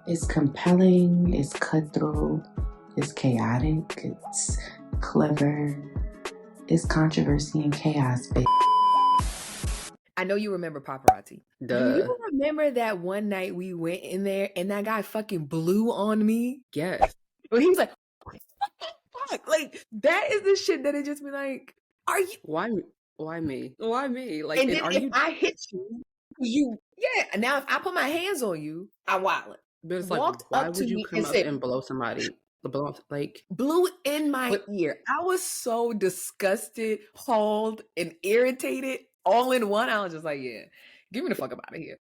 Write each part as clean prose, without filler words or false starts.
It's compelling, it's cutthroat, it's chaotic, it's clever, it's controversy and chaos, baby. I know you remember paparazzi. Duh. Do you remember that one night we went in there and that guy fucking blew on me? Yes. But he was like, what the fuck? Like, that is the shit that it just be like, are you? Why me? Why me? Like, And then are if you? I hit you, yeah. And now if I put my hands on you, I wildin'. But it's Walked like, why up to would you me come and up said, and blow somebody? blew in my What- ear. I was so disgusted, appalled, and irritated all in one. I was just like, yeah, get me the fuck up out of here.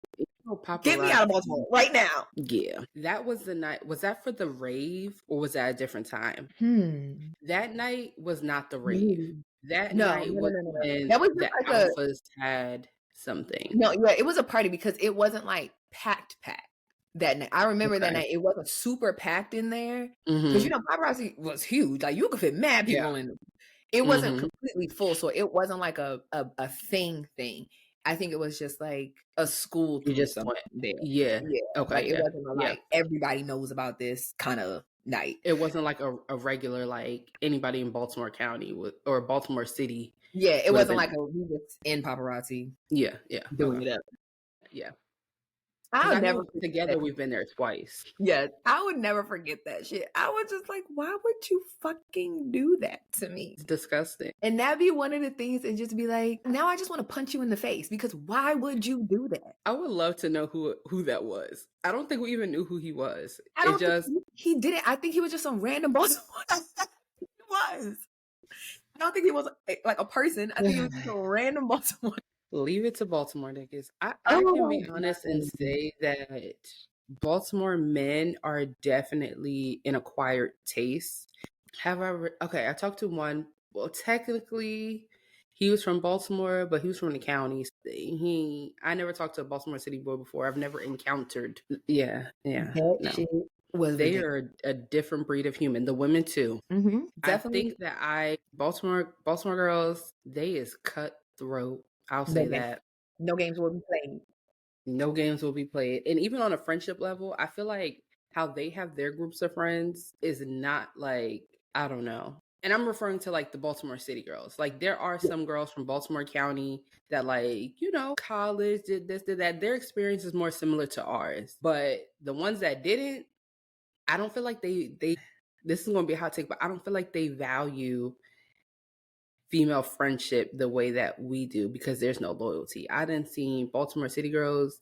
Get me out of Baltimore right now. Yeah. That was the night. Was that for the rave or was that a different time? That night was not the rave. That night was when That was the just like alphas had something. No, yeah, it was a party because it wasn't like packed that night. I remember that Okay. night. It wasn't super packed in there because Mhm. you know paparazzi was huge. Like you could fit mad people in. It wasn't completely full, so it wasn't like a thing. I think it was just like a school. You just went there. Yeah. Okay. Like it wasn't like everybody knows about this kind of night. It wasn't like a regular like anybody in Baltimore County or Baltimore City. Yeah, it wasn't like we was in paparazzi. Yeah. Doing it up. Yeah. I never together we've been there twice. Yeah, I would never forget that shit. I was just like, why would you fucking do that to me? It's disgusting. And that'd be one of the things, and just be like, now I just want to punch you in the face because why would you do that? I would love to know who that was. I don't think we even knew who he was. He did it. I think he was just some random Baltimore. He was. I don't think he was like a person. I think he was just a random Baltimore. Leave it to Baltimore niggas. I can be honest and say that Baltimore men are definitely an acquired taste. I talked to one. Well, technically, he was from Baltimore, but he was from the county. I never talked to a Baltimore City boy before. I've never encountered. Yeah. No. They are a different breed of human. The women too. Definitely. I think that Baltimore girls, they is cutthroat. I'll say that. No games will be played. No games will be played. And even on a friendship level, I feel like how they have their groups of friends is not like, I don't know. And I'm referring to like the Baltimore City girls. Like there are some girls from Baltimore County that like, college, did this, did that. Their experience is more similar to ours. But the ones that didn't, I don't feel like they this is going to be a hot take, but I don't feel like they value female friendship the way that we do because there's no loyalty. I done seen Baltimore City girls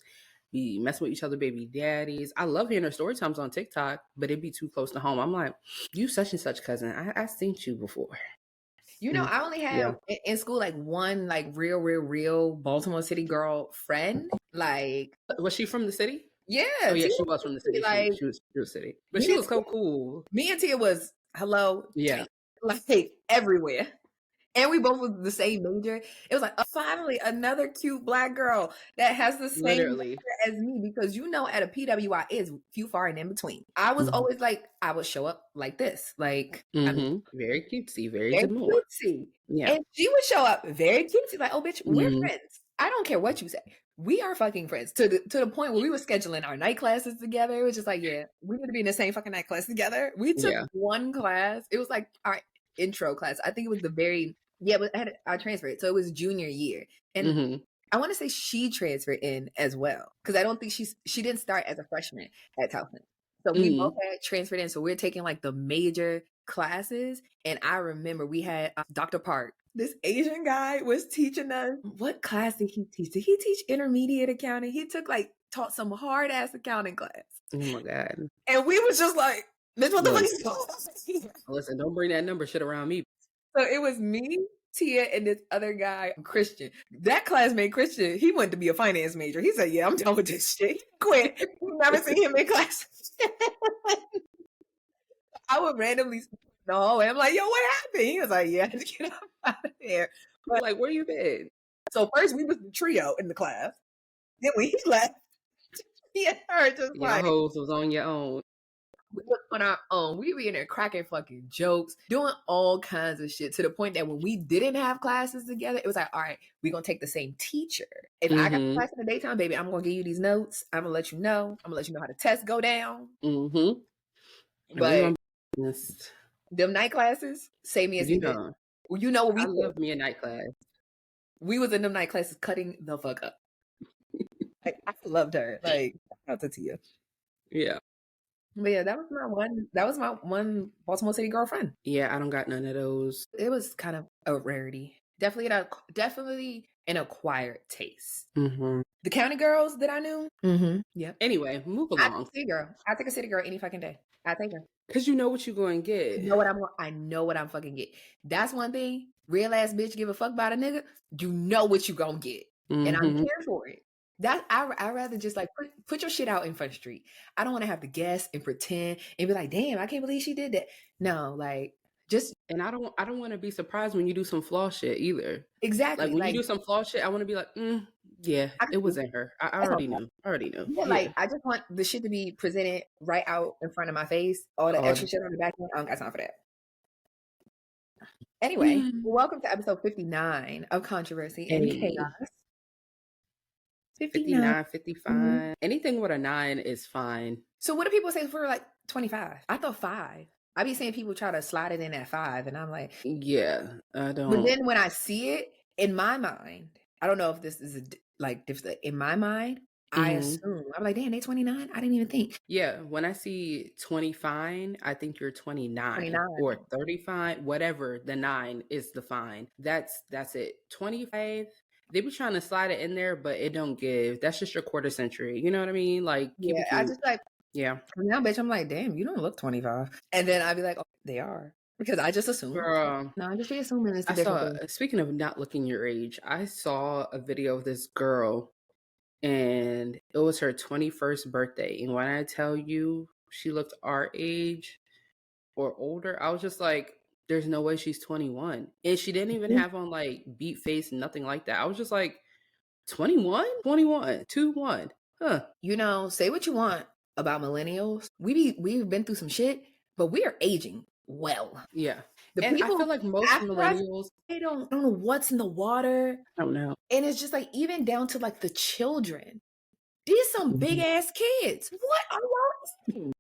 be messing with each other, baby daddies. I love hearing their story times on TikTok, but it'd be too close to home. I'm like, you such and such cousin. I seen you before. I only had in school like one like real Baltimore City girl friend. Like, was she from the city? Yeah. Oh yeah, she was from the city. Like, she was from the city, but she was so cool. Me and Tia was yeah, like everywhere. And we both was the same major. It was like, finally, another cute black girl that has the same major as me. Because at a PWI is few far and in between. I was always like, I would show up like this. Like, very cutesy, very cutesy. Yeah. And she would show up very cutesy. Like, oh, bitch, we're friends. I don't care what you say. We are fucking friends. To the point where we were scheduling our night classes together. It was just like, yeah, we need to be in the same fucking night class together. We took one class. It was like our intro class. I think it was but I transferred. So it was junior year. And I want to say she transferred in as well. Because I don't think she didn't start as a freshman at Towson. So we both had transferred in. So we're taking like the major classes. And I remember we had Dr. Park. This Asian guy was teaching us. What class did he teach? Did he teach intermediate accounting? He taught some hard ass accounting class. Oh my God. And we was just like, bitch, what the fuck is going on? Listen, don't bring that number shit around me. So it was me, Tia, and this other guy, Christian. That classmate, Christian, he wanted to be a finance major. He said, yeah, I'm done with this shit. He quit. We've never seen him in class. I would randomly no, and I'm like, yo, what happened? He was like, yeah, I had to get up out of there. But like, where you been? So first we was the trio in the class. Then when he left, he and her just your hoes was on your own. We was on our own. We be in there cracking fucking jokes, doing all kinds of shit to the point that when we didn't have classes together, it was like, all right, we're going to take the same teacher. If I got class in the daytime, baby, I'm going to give you these notes. I'm going to let you know. I'm going to let you know how the tests go down. But them night classes, save me as you know. You know what we love me a night class. We was in them night classes cutting the fuck up. Like, I loved her. Like, shout out to you. Yeah. But yeah, that was my one Baltimore City girlfriend. Yeah, I don't got none of those. It was kind of a rarity. Definitely an acquired taste. The county girls that I knew. Yeah. Anyway, move along. I take a city girl any fucking day. I take her. Because you know what you're going to get. I know what I'm fucking get. That's one thing. Real ass bitch give a fuck about a nigga. You know what you gonna get. And I'm here for it. That I rather just like put your shit out in Front Street. I don't want to have to guess and pretend and be like, damn, I can't believe she did that. No, like just. And I don't want to be surprised when you do some flaw shit either. Exactly. Like when you do some flaw shit, I want to be like, yeah, it wasn't her. I already knew. Yeah, like I just want the shit to be presented right out in front of my face. All the extra shit on the back end, I don't got time for that. Anyway, welcome to episode 59 of Controversy and Chaos. 59, 55. Anything with a 9 is fine. So what do people say for like 25? I thought 5. I be seeing people try to slide it in at 5, and I'm like, yeah, I don't. But then when I see it in my mind, I don't know if this is in my mind. I assume I'm like, damn, they 29. I didn't even think. Yeah, when I see 25, I think you're 29 or 35, whatever. The 9 is the fine. That's it. 25. They be trying to slide it in there, but it don't give. That's just your quarter century. You know what I mean? Like, yeah, I just like, yeah. Now, bitch, I'm like, damn, you don't look 25. And then I'd be like, oh, they are. Because I just assume. Girl, no, I just be assuming it's speaking of not looking your age, I saw a video of this girl and it was her 21st birthday. And when I tell you she looked our age or older, I was just like, there's no way she's 21. And she didn't even have on like beat face, nothing like that. I was just like, 21? 21, 2-1. Huh. You know, say what you want about millennials. We've been through some shit, but we are aging well. Yeah. And I feel like most millennials, they don't know what's in the water. I don't know. And it's just like, even down to like the children. These some big ass kids. What are y'all eating?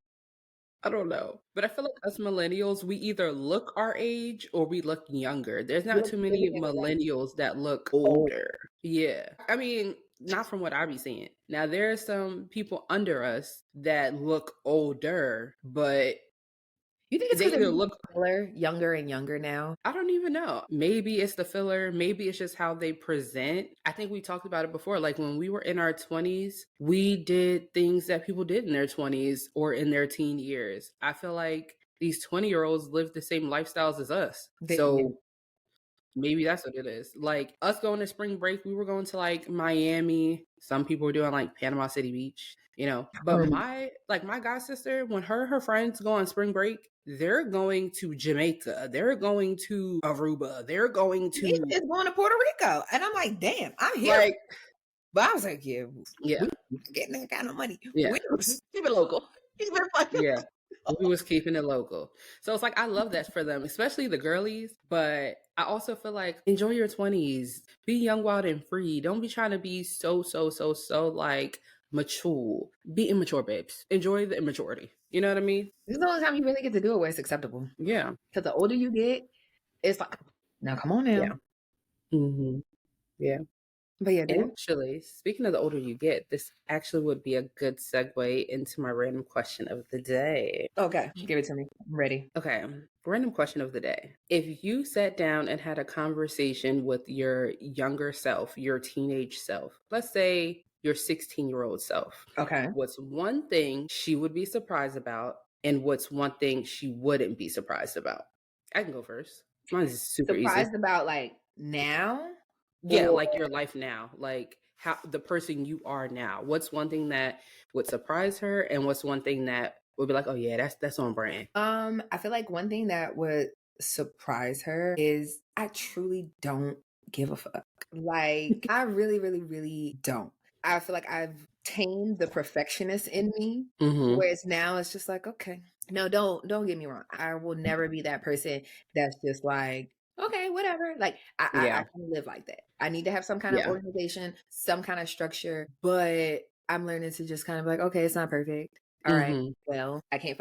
I don't know. But I feel like us millennials, we either look our age or we look younger. There's not too many millennials that look older. Yeah. I mean, not from what I be seeing. Now, there are some people under us that look older, but you think it's because they look younger and younger now? I don't even know. Maybe it's the filler. Maybe it's just how they present. I think we talked about it before. Like when we were in our 20s, we did things that people did in their 20s or in their teen years. I feel like these 20-year-olds live the same lifestyles as us. Maybe that's what it is. Like us going to spring break, we were going to like Miami. Some people were doing like Panama City Beach, you know. But my god sister, when her friends go on spring break, they're going to Jamaica. They're going to Aruba. They're going to Puerto Rico. And I'm like, damn, I'm here. Like, but I was like, yeah. We're getting that kind of money. Yeah. Keep it local. Keep it fucking local. We was keeping it local. So it's like, I love that for them, especially the girlies. But I also feel like, enjoy your 20s. Be young, wild, and free. Don't be trying to be so like mature. Be immature, babes. Enjoy the immaturity. You know what I mean? This is the only time you really get to do it where it's acceptable. Yeah. Because the older you get, it's like, now come on now. Yeah. Yeah. But yeah, actually, speaking of the older you get, this actually would be a good segue into my random question of the day. Okay, give it to me. I'm ready. Okay, random question of the day. If you sat down and had a conversation with your younger self, your teenage self, let's say your 16-year-old self. Okay. What's one thing she would be surprised about, and what's one thing she wouldn't be surprised about? I can go first. Mine's super easy. Surprised about like now? Yeah, like your life now, like how the person you are now. What's one thing that would surprise her, and what's one thing that would be like, oh yeah, that's on brand? I feel like one thing that would surprise her is I truly don't give a fuck. Like I really, really, really don't. I feel like I've tamed the perfectionist in me, whereas now it's just like, okay, No, don't get me wrong. I will never be that person that's just like, okay, whatever. Like I Yeah. don't live like that. I need to have some kind of Yeah. organization, some kind of structure, but I'm learning to just kind of like, okay, it's not perfect. All right. Mhm. Well, I can't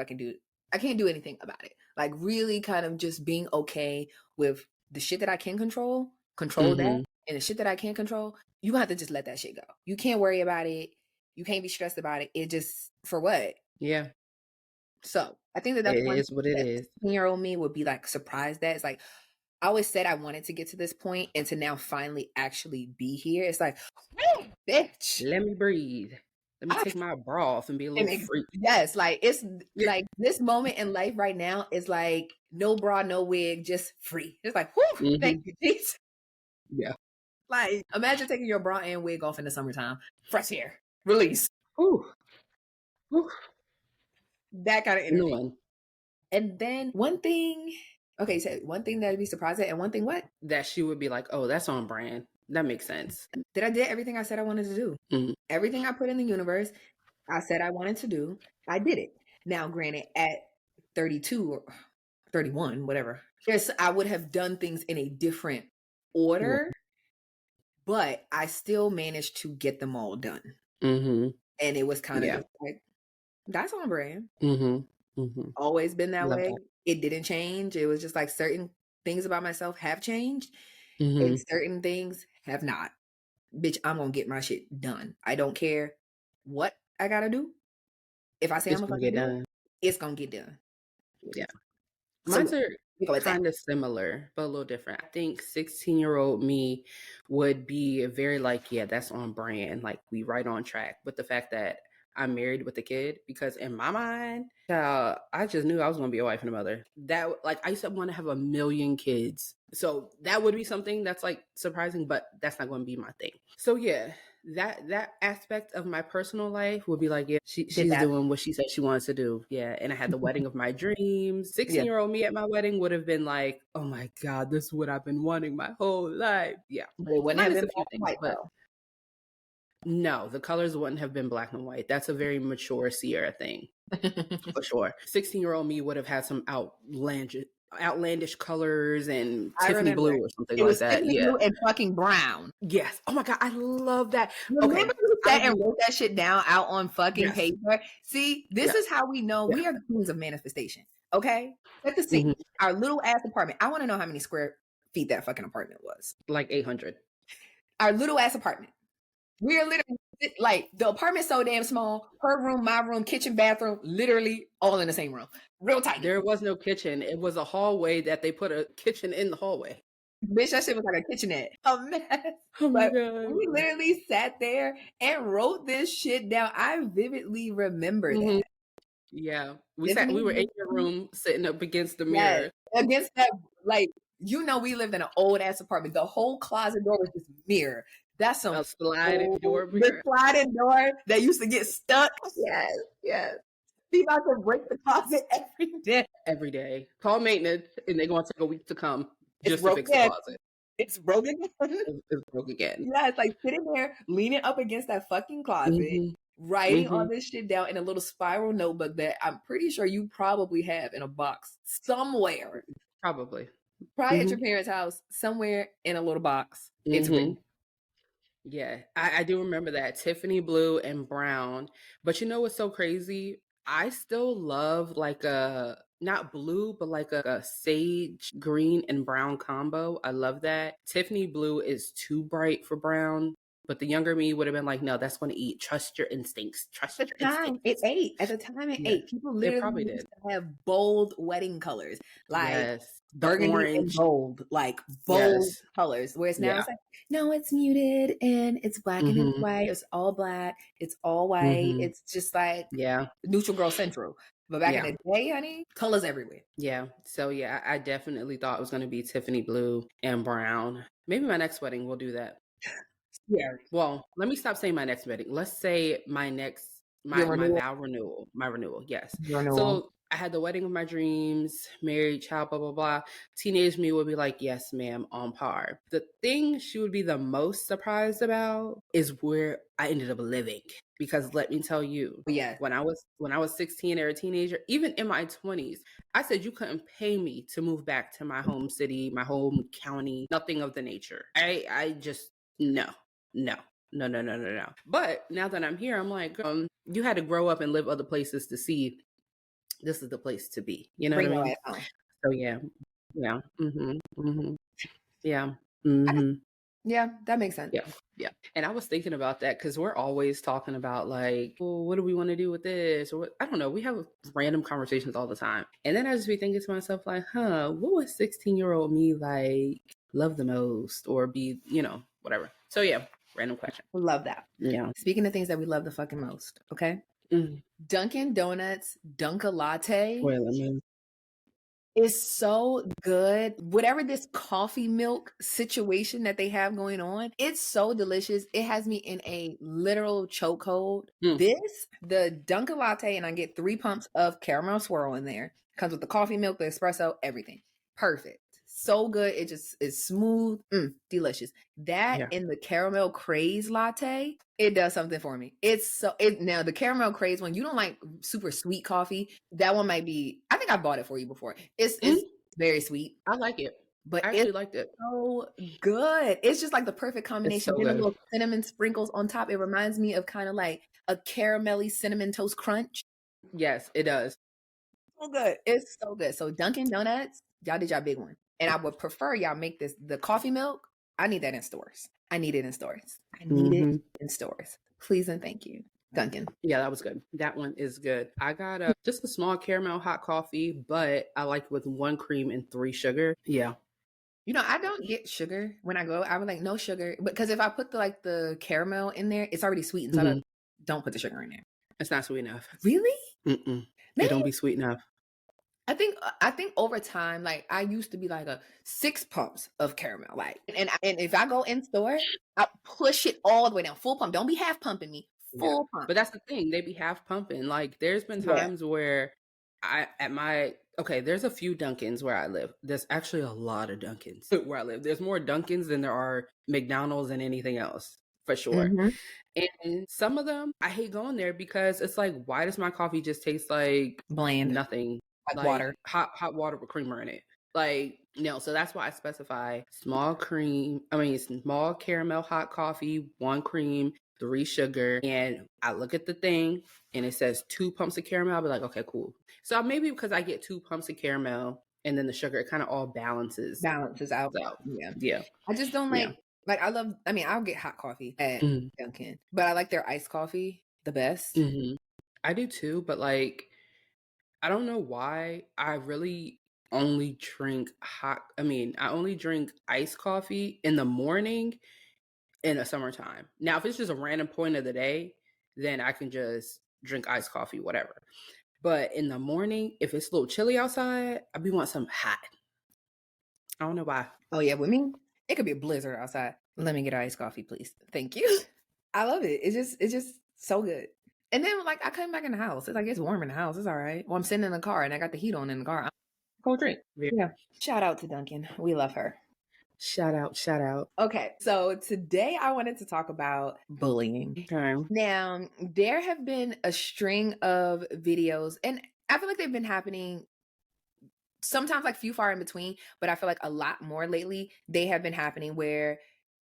do anything about it. Like really kind of just being okay with the shit that I can control that. Mhm. And the shit that I can't control, you have to just let that shit go. You can't worry about it. You can't be stressed about it. It just, for what? Yeah. So I think that that's It one is thing what it that is. 16-year-old me would be like surprised at. It's like, I always said I wanted to get to this point and to now finally actually be here. It's like, "Woo, bitch. Let me breathe. Let me I take my bra off and be a little free. yes, like it's Yeah. like this moment in life right now is like no bra, no wig, just free. It's like, whoo, thank you, Jesus. Yeah. Like, imagine taking your bra and wig off in the summertime. Fresh hair, release. Whew. Whew. That kind of New energy. one. And then one thing, okay, so one thing that I'd be surprised at, and one thing what? That she would be like, oh, that's on brand. That makes sense. That I did everything I said I wanted to do. Mhm. Everything I put in the universe, I said I wanted to do, I did it. Now, granted, at 32 or 31, whatever, yes, I would have done things in a different order, but I still managed to get them all done. Mhm. And it was kind of Yeah. just like, that's on brand. Mhm. Mhm. Always been that Love way. that. It didn't change. It was just like certain things about myself have changed and Mhm. certain things have not. Bitch, I'm gonna get my shit done. I don't care what I gotta do. If I say I'm It's gonna gonna fucking get do it, done. it's gonna get done. Yeah. So Mine's are we go with that. kind of similar, but a little different. I think 16-year-old me would be very like, yeah, that's on brand. Like we right on track with the fact that I'm married with a kid because in my mind, I just knew I was going to be a wife and a mother. That like I used to want to have a million kids. So that would be something that's like surprising, but that's not going to be my thing. So yeah, that aspect of my personal life would be like, yeah, Did she's that. doing what she said she wants to do. Yeah. And I had the wedding of my dreams. 16-year-old me at my wedding would have been like, oh my God, this is what I've been wanting my whole life. Yeah. But it wouldn't have Minus been a few black and things, white but though. no, the colors wouldn't have been black and white. That's a very mature Sierra thing for sure. 16-year-old me would have had some outlandish colors and I Tiffany remember. blue or something It like was that. Tiffany Yeah. blue and fucking brown. Yes. Oh my God, I love that. Remember Okay. you I sat and do. wrote that shit down out on fucking Yes. paper? See, this Yeah. is how we know Yeah. we are the queens of manifestation. Okay? Set the scene. Our little ass apartment. I want to know how many square feet that fucking apartment was. Like 800. Our little ass apartment. We are literally like the apartment's so damn small. Her room, my room, kitchen, bathroom, literally all in the same room. Real tiny. There was no kitchen. It was a hallway that they put a kitchen in the hallway. Bitch, that shit was like a kitchenette. A mess. Oh my But God. we literally sat there and wrote this shit down. I vividly remember that. Yeah. We Tiffany were in blue, your room sitting up against the yes, mirror. against that, like, we lived in an old ass apartment. The whole closet door was just mirror. That's some A sliding door the mirror. sliding door that used to get stuck. Yes, yes. Be about to break the closet every day. Every day. Call maintenance and they're gonna take a week to come It's just to broke fix the again. closet. It's broken again. It's broke again. Yeah, it's like sitting there, leaning up against that fucking closet, writing all this shit down in a little spiral notebook that I'm pretty sure you probably have in a box somewhere. Probably. Probably at your parents' house, somewhere in a little box. It's written. Yeah, I do remember that. Tiffany blue and brown. But you know what's so crazy? I still love like a not blue, but like a sage green and brown combo. I love that. Tiffany blue is too bright for brown, but the younger me would have been like, no, that's going to eat. Trust your instincts. Trust At your the time, it instincts. ate. At the time, it Yeah, ate. People it literally probably used did. to have bold wedding colors, like Yes. The burgundy and orange. gold, like bold Yes. colors. Whereas now Yeah. it's like, no, it's muted and it's black and it's white. It's all black. It's all white. It's just like Yeah. neutral girl central. But back in Yeah. the day, honey, colors everywhere. Yeah. So yeah, I definitely thought it was going to be Tiffany blue and brown. Maybe my next wedding we'll do that. Yeah. Well, let me stop saying my next wedding. Let's say my next Your my renewal. vow renewal. My renewal. Yes. Your renewal. So I had the wedding of my dreams, married, child, blah, blah, blah. Teenage me would be like, yes, ma'am, on par. The thing she would be the most surprised about is where I ended up living. Because let me tell you, when I was 16 or a teenager, even in my 20s, I said you couldn't pay me to move back to my home city, my home county, nothing of the nature. I just, no. But now that I'm here, I'm like, you had to grow up and live other places to see this is the place to be. You know what I mean? So yeah. Yeah, that makes sense. Yeah. And I was thinking about that because we're always talking about like, well, what do we want to do with this? Or what? I don't know. We have random conversations all the time. And then I just be thinking to myself like, what would 16-year-old me like love the most or be, whatever. So yeah, random question. Love that. Yeah. Speaking of things that we love the fucking most, okay? Dunkin' Donuts Dunka Latte is so good. Whatever this coffee milk situation that they have going on, it's so delicious. It has me in a literal chokehold. The Dunka Latte, and I get 3 pumps of caramel swirl in there. Comes with the coffee milk, the espresso, everything. Perfect. So good. It just is smooth, delicious. That and the caramel craze latte, it does something for me. Now the caramel craze one, you don't like super sweet coffee. That one might be. I think I bought it for you before. It's very sweet. I like it, but I actually liked it. So good. It's just like the perfect combination. So a little cinnamon sprinkles on top. It reminds me of kind of like a caramelly cinnamon toast crunch. Yes, it does. So good. It's so good. So Dunkin' Donuts, y'all did y'all big one. And I would prefer y'all make the coffee milk. I need that in stores. I need it in stores. Please and thank you, Dunkin'. Yeah, that was good. That one is good. I got just a small caramel hot coffee, but I like it with 1 cream and 3 sugar. Yeah. I don't get sugar when I go. I was like, no sugar. Because if I put the caramel in there, it's already sweetened. So I don't put the sugar in there. It's not sweet enough. Really? It don't be sweet enough. I think over time, like I used to be like a 6 pumps of caramel, like, and if I go in store, I push it all the way down, full pump. Don't be half pumping me, full pump. But that's the thing; they be half pumping. Like, there's been times where there's a few Dunkins where I live. There's actually a lot of Dunkins where I live. There's more Dunkins than there are McDonald's and anything else, for sure. And some of them, I hate going there because it's like, why does my coffee just taste like bland, nothing? Like water, hot water with creamer in it. Like, no, so that's why I specify small caramel hot coffee, 1 cream, 3 sugar. And I look at the thing and it says 2 pumps of caramel. I'll be like, okay, cool. So maybe because I get 2 pumps of caramel and then the sugar, it kind of all balances out. Yeah. I just don't like I'll get hot coffee at Dunkin', but I like their iced coffee the best. I do too, but like, I don't know why I really only drink I only drink iced coffee in the morning in the summertime. Now, if it's just a random point of the day, then I can just drink iced coffee, whatever. But in the morning, if it's a little chilly outside, I be want something hot. I don't know why. Oh yeah, with me, it could be a blizzard outside. Let me get iced coffee, please. Thank you. I love it. It's just so good. And then, like, I come back in the house. It's like, it's warm in the house. It's all right. Well, I'm sitting in the car and I got the heat on in the car. Cold drink. Yeah. Shout out to Dunkin'. We love her. Shout out. Okay. So today I wanted to talk about bullying. Okay. Now, there have been a string of videos, and I feel like they've been happening sometimes like few far in between, but I feel like a lot more lately, they have been happening where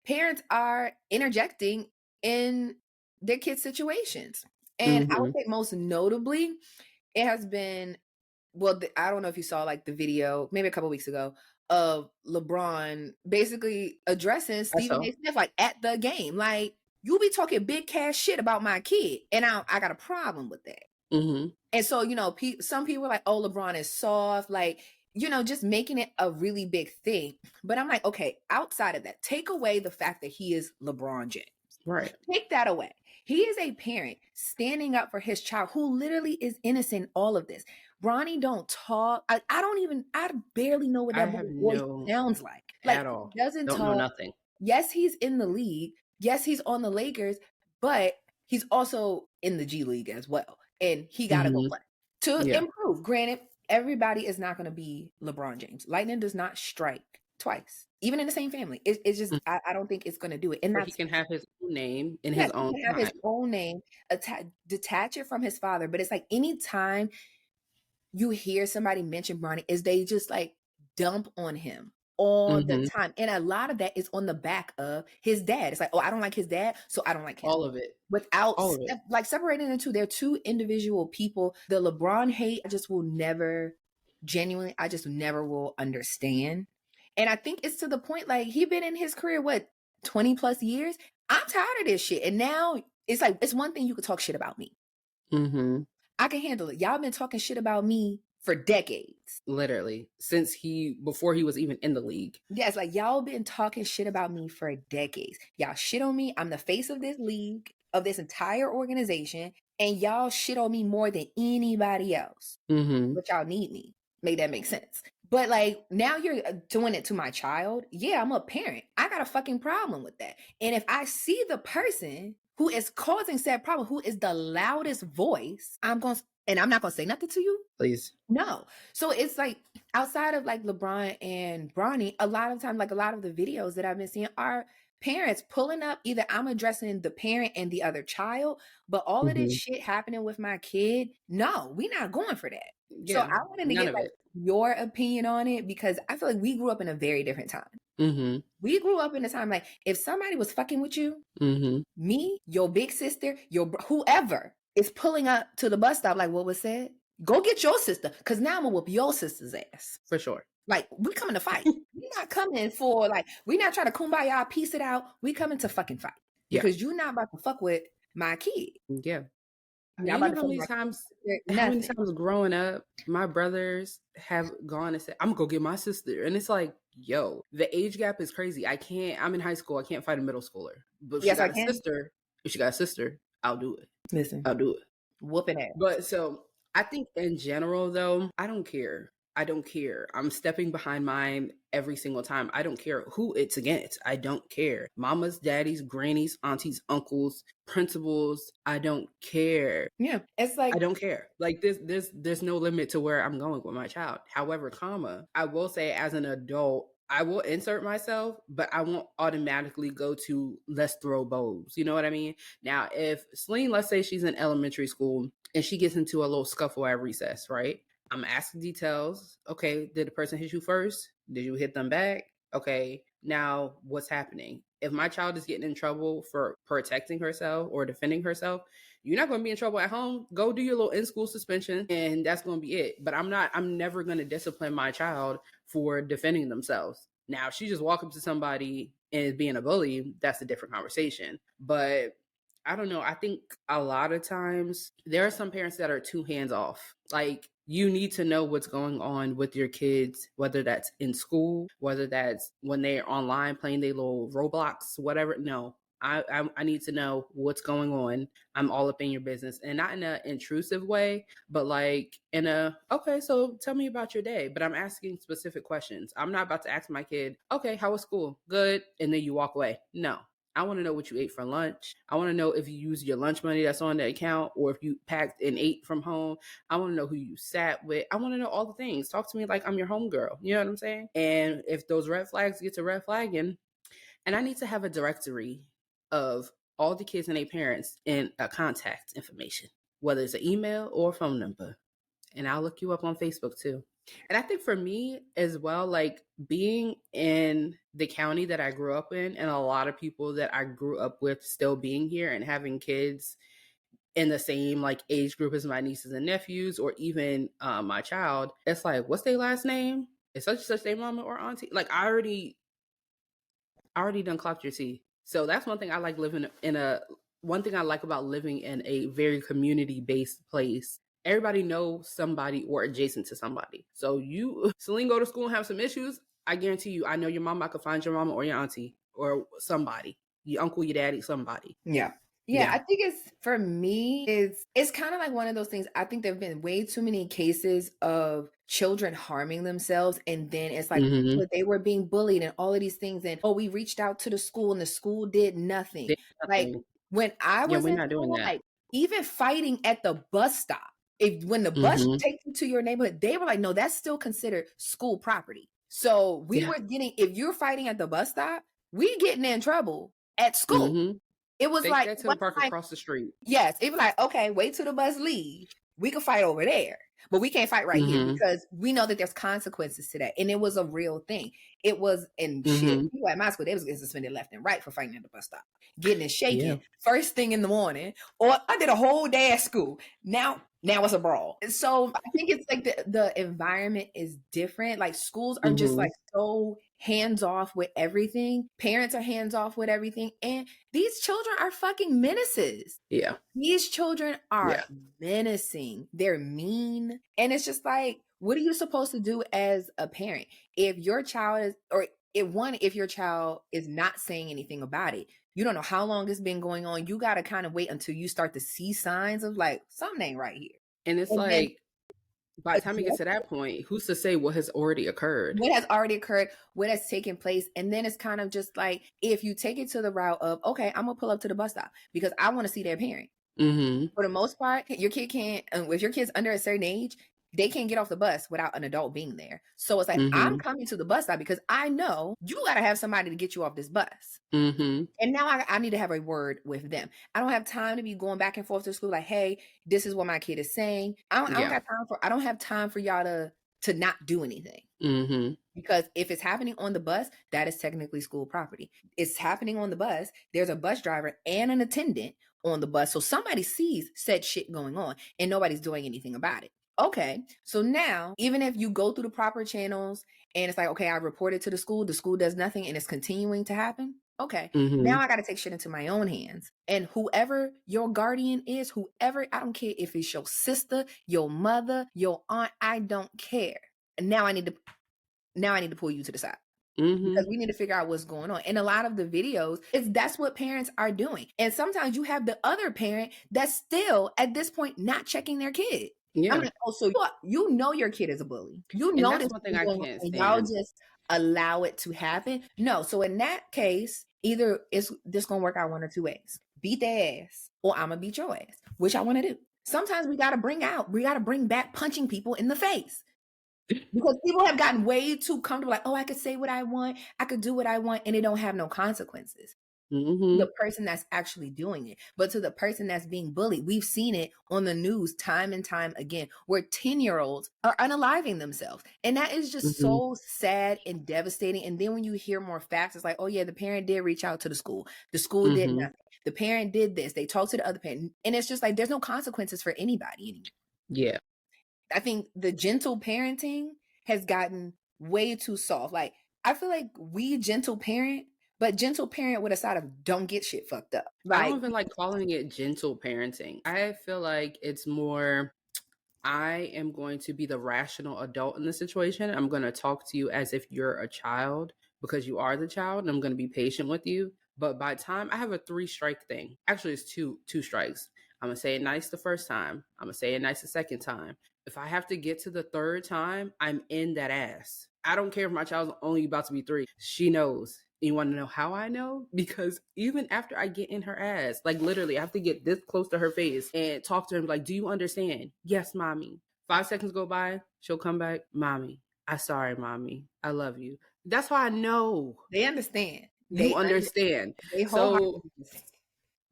parents are interjecting in their kids' situations. And I would say most notably, it has been, I don't know if you saw like the video, maybe a couple weeks ago, of LeBron basically addressing Stephen A. Smith like at the game. Like, you be talking big cash shit about my kid, and I got a problem with that. And so, some people are like, oh, LeBron is soft, like, just making it a really big thing. But I'm like, okay, outside of that, take away the fact that he is LeBron James. Right. Take that away. He is a parent standing up for his child who literally is innocent in all of this. Bronny don't talk. I barely know what that voice sounds like. At all. Doesn't don't talk. Know nothing. Yes, he's in the league. Yes, he's on the Lakers, but he's also in the G League as well. And he got to go play to improve. prove. Granted, everybody is not going to be LeBron James. Lightning does not strike twice, even in the same family. It's just I don't think it's going to do it. And But that's he can have his own name in yes, his own he can have his time. own name, detach it from his father. But it's like anytime you hear somebody mention Bronny, is they just like dump on him all the time. And a lot of that is on the back of his dad. It's like, oh, I don't like his dad, so I don't like him. All of it. Without All of it. like separating the two, they're two individual people. The LeBron hate, I just will never genuinely, I just never will understand. And I think it's to the point like he been in his career, what, 20 plus years? I'm tired of this shit. And now it's like, it's one thing you could talk shit about me. I can handle it. Y'all been talking shit about me for decades. Literally. Since before he was even in the league. Yeah, it's like y'all been talking shit about me for decades. Y'all shit on me. I'm the face of this league, of this entire organization, and y'all shit on me more than anybody else. But y'all need me. Make that make sense. But like now you're doing it to my child. Yeah, I'm a parent. I got a fucking problem with that. And if I see the person who is causing said problem, who is the loudest voice, I'm not gonna say nothing to you. Please. No. So it's like outside of like LeBron and Bronny, a lot of times, like a lot of the videos that I've been seeing are parents pulling up. Either I'm addressing the parent and the other child, but all of this shit happening with my kid, no, we're not going for that. Yeah, so I wanted to get like your opinion on it because I feel like we grew up in a very different time. We grew up in a time like if somebody was fucking with you, me, your big sister, whoever is pulling up to the bus stop, like what was said, go get your sister, because now I'm gonna whoop your sister's ass. For sure. Like, we coming to fight. We're not coming for, like, we're not trying to kumbaya, piece it out. We coming to fucking fight. Because you're not about to fuck with my kid. Yeah. How many times growing up, my brothers have gone and said, I'm gonna go get my sister. And it's like, yo, the age gap is crazy. I'm in high school. I can't fight a middle schooler. But if she got a sister, I'll do it. Listen. I'll do it. Whooping ass. But so I think in general, though, I don't care. I'm stepping behind mine every single time. I don't care who it's against. I don't care. Mamas, daddies, grannies, aunties, uncles, principals. I don't care. Yeah. It's like, I don't care. Like there's no limit to where I'm going with my child. However, I will say as an adult, I will insert myself, but I won't automatically go to let's throw bows. You know what I mean? Now, if Celine, let's say she's in elementary school and she gets into a little scuffle at recess, right? I'm asking details. Okay, did the person hit you first? Did you hit them back? Okay, now what's happening? If my child is getting in trouble for protecting herself or defending herself, you're not going to be in trouble at home. Go do your little in-school suspension and that's going to be it. But I'm never going to discipline my child for defending themselves. Now, if she just walk up to somebody and is being a bully, that's a different conversation. But I don't know. I think a lot of times there are some parents that are too hands off. Like, you need to know what's going on with your kids, whether that's in school, whether that's when they're online playing their little Roblox, whatever. No, I need to know what's going on. I'm all up in your business, and not in an intrusive way, but like in okay, so tell me about your day. But I'm asking specific questions. I'm not about to ask my kid, okay, how was school? Good. And then you walk away. No. I want to know what you ate for lunch. I want to know if you used your lunch money that's on the account or if you packed and ate from home. I want to know who you sat with. I want to know all the things. Talk to me like I'm your homegirl. You know what I'm saying? And if those red flags get to red flagging, and I need to have a directory of all the kids and their parents and a contact information, whether it's an email or a phone number. And I'll look you up on Facebook too. And I think for me as well, like being in the county that I grew up in and a lot of people that I grew up with still being here and having kids in the same like age group as my nieces and nephews or even my child, it's like, what's their last name? Is such and such their mama or auntie? Like I already done clocked your tea. So that's one thing I like one thing I like about living in a very community-based place. Everybody knows somebody or adjacent to somebody. So Celine, go to school and have some issues. I guarantee you, I know your mama. I could find your mama or your auntie or somebody, your uncle, your daddy, somebody. Yeah. I think for me, it's kind of like one of those things. I think there have been way too many cases of children harming themselves. And then it's like they were being bullied and all of these things. And, we reached out to the school and the school did nothing. Like when I was in school, like even fighting at the bus stop. when the bus takes you to your neighborhood, they were like, no, that's still considered school property. So we were getting, if you're fighting at the bus stop, we getting in trouble at school. It was Take like that to the park across the street. Yes, it was like, okay, wait till the bus leave. We can fight over there, but we can't fight right here because we know that there's consequences to that. And it was a real thing. It was shit. People at my school, they was getting suspended left and right for fighting at the bus stop, getting it shaken first thing in the morning. Or I did a whole day at school. Now it's a brawl. So I think it's like the environment is different. Like schools are just like so hands off with everything. Parents are hands off with everything. And these children are fucking menaces. Yeah. These children are menacing. They're mean. And it's just like, what are you supposed to do as a parent? If your child is, or if your child is not saying anything about it, you don't know how long it's been going on. You got to kind of wait until you start to see signs of like, something ain't right here. And it's like, by the time you get to that point, who's to say what has already occurred? What has already occurred, what has taken place. And then it's kind of just like, if you take it to the route of, okay, I'm going to pull up to the bus stop because I want to see their parent. For the most part, your kid can't, if your kid's under a certain age, they can't get off the bus without an adult being there. So it's like, I'm coming to the bus stop because I know you got to have somebody to get you off this bus. And now I need to have a word with them. I don't have time to be going back and forth to school like, hey, this is what my kid is saying. I don't have time for y'all to not do anything. Because if it's happening on the bus, that is technically school property. It's happening on the bus. There's a bus driver and an attendant on the bus. So somebody sees said shit going on and nobody's doing anything about it. Okay, so now, even if you go through the proper channels and it's like, okay, I reported to the school does nothing and it's continuing to happen. Okay, now I got to take shit into my own hands. And whoever your guardian is, I don't care if it's your sister, your mother, your aunt, I don't care. And now I need to pull you to the side. Because we need to figure out what's going on. And a lot of the videos, that's what parents are doing. And sometimes you have the other parent that's still, at this point, not checking their kid. Yeah. I'm like, oh, so you know your kid is a bully. You know that's one thing I can't stand. Y'all just allow it to happen. No. So in that case, either it's this gonna work out one or two ways. Beat their ass, or I'm gonna beat your ass, which I want to do. Sometimes we gotta bring back punching people in the face. Because people have gotten way too comfortable, like, oh, I could say what I want, I could do what I want, and it don't have no consequences. The person that's actually doing it. But to the person that's being bullied, we've seen it on the news time and time again, where 10-year-olds are unaliving themselves. And that is just so sad and devastating. And then when you hear more facts, it's like, oh yeah, the parent did reach out to the school. The school did nothing. The parent did this. They talked to the other parent. And it's just like, there's no consequences for anybody anymore. Yeah. I think the gentle parenting has gotten way too soft. Like, I feel like we gentle parent, but gentle parent with a side of don't get shit fucked up. Like, I don't even like calling it gentle parenting. I feel like it's more, I am going to be the rational adult in the situation. I'm going to talk to you as if you're a child because you are the child, and I'm going to be patient with you. But by the time I have a 3-strike thing, actually it's two strikes. I'm going to say it nice the first time. I'm going to say it nice the second time. If I have to get to the third time, I'm in that ass. I don't care if my child's only about to be 3. She knows. You want to know how I know? Because even after I get in her ass, like literally I have to get this close to her face and talk to her and be like, do you understand? Yes, mommy. 5 seconds go by, she'll come back. Mommy, I'm sorry, mommy. I love you. That's how I know. They understand. You understand. So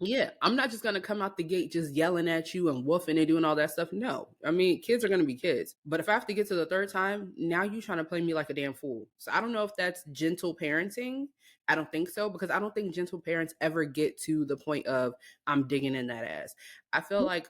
yeah, I'm not just going to come out the gate just yelling at you and woofing and doing all that stuff. No. I mean, kids are going to be kids. But if I have to get to the third time, now you trying to play me like a damn fool. So I don't know if that's gentle parenting. I don't think so, because I don't think gentle parents ever get to the point of I'm digging in that ass. I feel like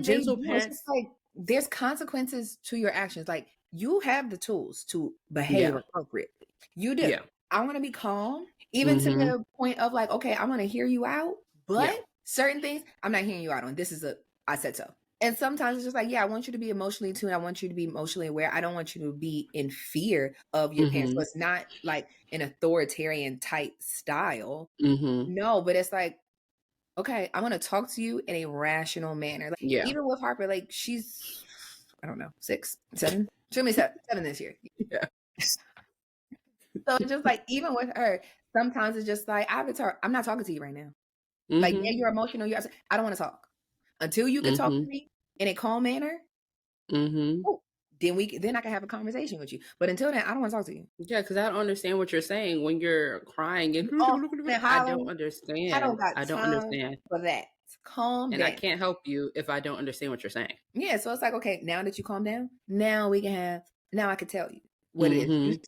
gentle parents, like there's consequences to your actions. Like you have the tools to behave appropriately. You do. Yeah. I want to be calm, even to the point of like, okay, I want to hear you out. But certain things, I'm not hearing you out on. I said so. And sometimes it's just like, I want you to be emotionally tuned. I want you to be emotionally aware. I don't want you to be in fear of your parents. So it's not like an authoritarian type style. No, but it's like, okay, I want to talk to you in a rational manner. Like, even with Harper, like she's, I don't know, 6, 7. She'll be 7 this year. Yeah. So it's just like, even with her, sometimes it's just like, I'm not talking to you right now. Like, you're emotional. I don't want to talk. Until you can talk to me, in a calm manner, oh, then I can have a conversation with you. But until then, I don't want to talk to you. Yeah, because I don't understand what you're saying when you're crying and Oh, I don't understand. I don't got I don't time understand. for that. Calm And down. I can't help you if I don't understand what you're saying. Yeah, so it's like, okay, now that you calm down, now I can tell you what it is.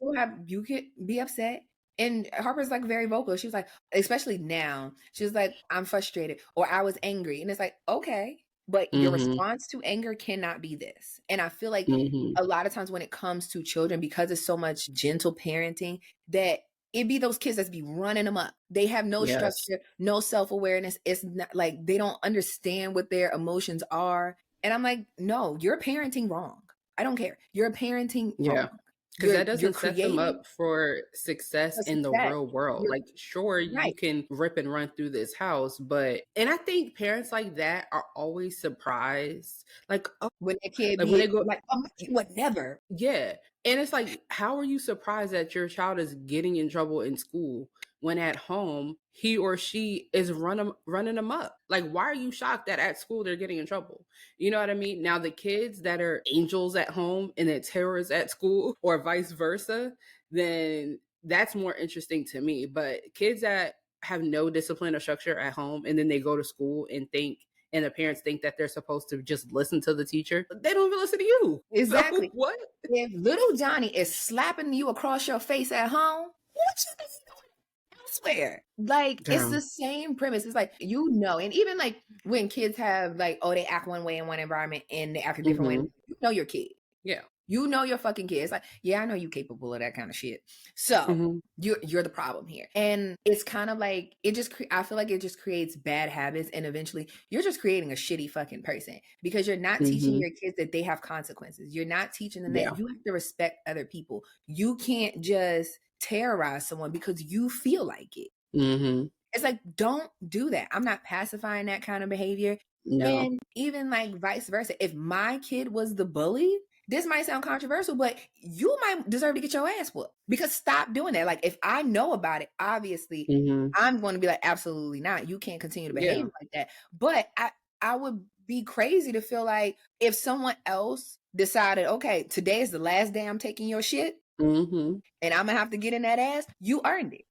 You could be upset. And Harper's like very vocal. She was like, especially now, she was like, I'm frustrated or I was angry. And it's like, okay, but your response to anger cannot be this. And I feel like a lot of times when it comes to children, because it's so much gentle parenting, that it be those kids that's be running them up. They have no structure, no self-awareness. It's not like they don't understand what their emotions are. And I'm like, no, you're parenting wrong. I don't care. You're parenting wrong. Because that doesn't set them up for success in the real world. Like, sure, you can rip and run through this house, and I think parents like that are always surprised. Like, when a kid when they go, like, oh, you would never. Yeah. And it's like, how are you surprised that your child is getting in trouble in school when at home he or she is running them up? Like, why are you shocked that at school they're getting in trouble? You know what I mean? Now, the kids that are angels at home and they're terrorists at school, or vice versa, then that's more interesting to me. But kids that have no discipline or structure at home and then they go to school and the parents think that they're supposed to just listen to the teacher, they don't even listen to you. Exactly. So what? If little Johnny is slapping you across your face at home, what you doing elsewhere? Like, it's the same premise. It's like, and even like when kids have like, oh, they act one way in one environment and they act a different way, you know your kid. Yeah. You know your fucking kid. It's like, yeah, I know you're capable of that kind of shit. So you're the problem here. And it's kind of like, I feel like it just creates bad habits. And eventually you're just creating a shitty fucking person because you're not teaching your kids that they have consequences. You're not teaching them that you have to respect other people. You can't just terrorize someone because you feel like it. It's like, don't do that. I'm not pacifying that kind of behavior. No. And even like vice versa. If my kid was the bully, this might sound controversial, but you might deserve to get your ass whooped because stop doing that. Like, if I know about it, obviously I'm going to be like, absolutely not. You can't continue to behave like that. But I would be crazy to feel like if someone else decided, okay, today is the last day I'm taking your shit and I'm going to have to get in that ass, you earned it.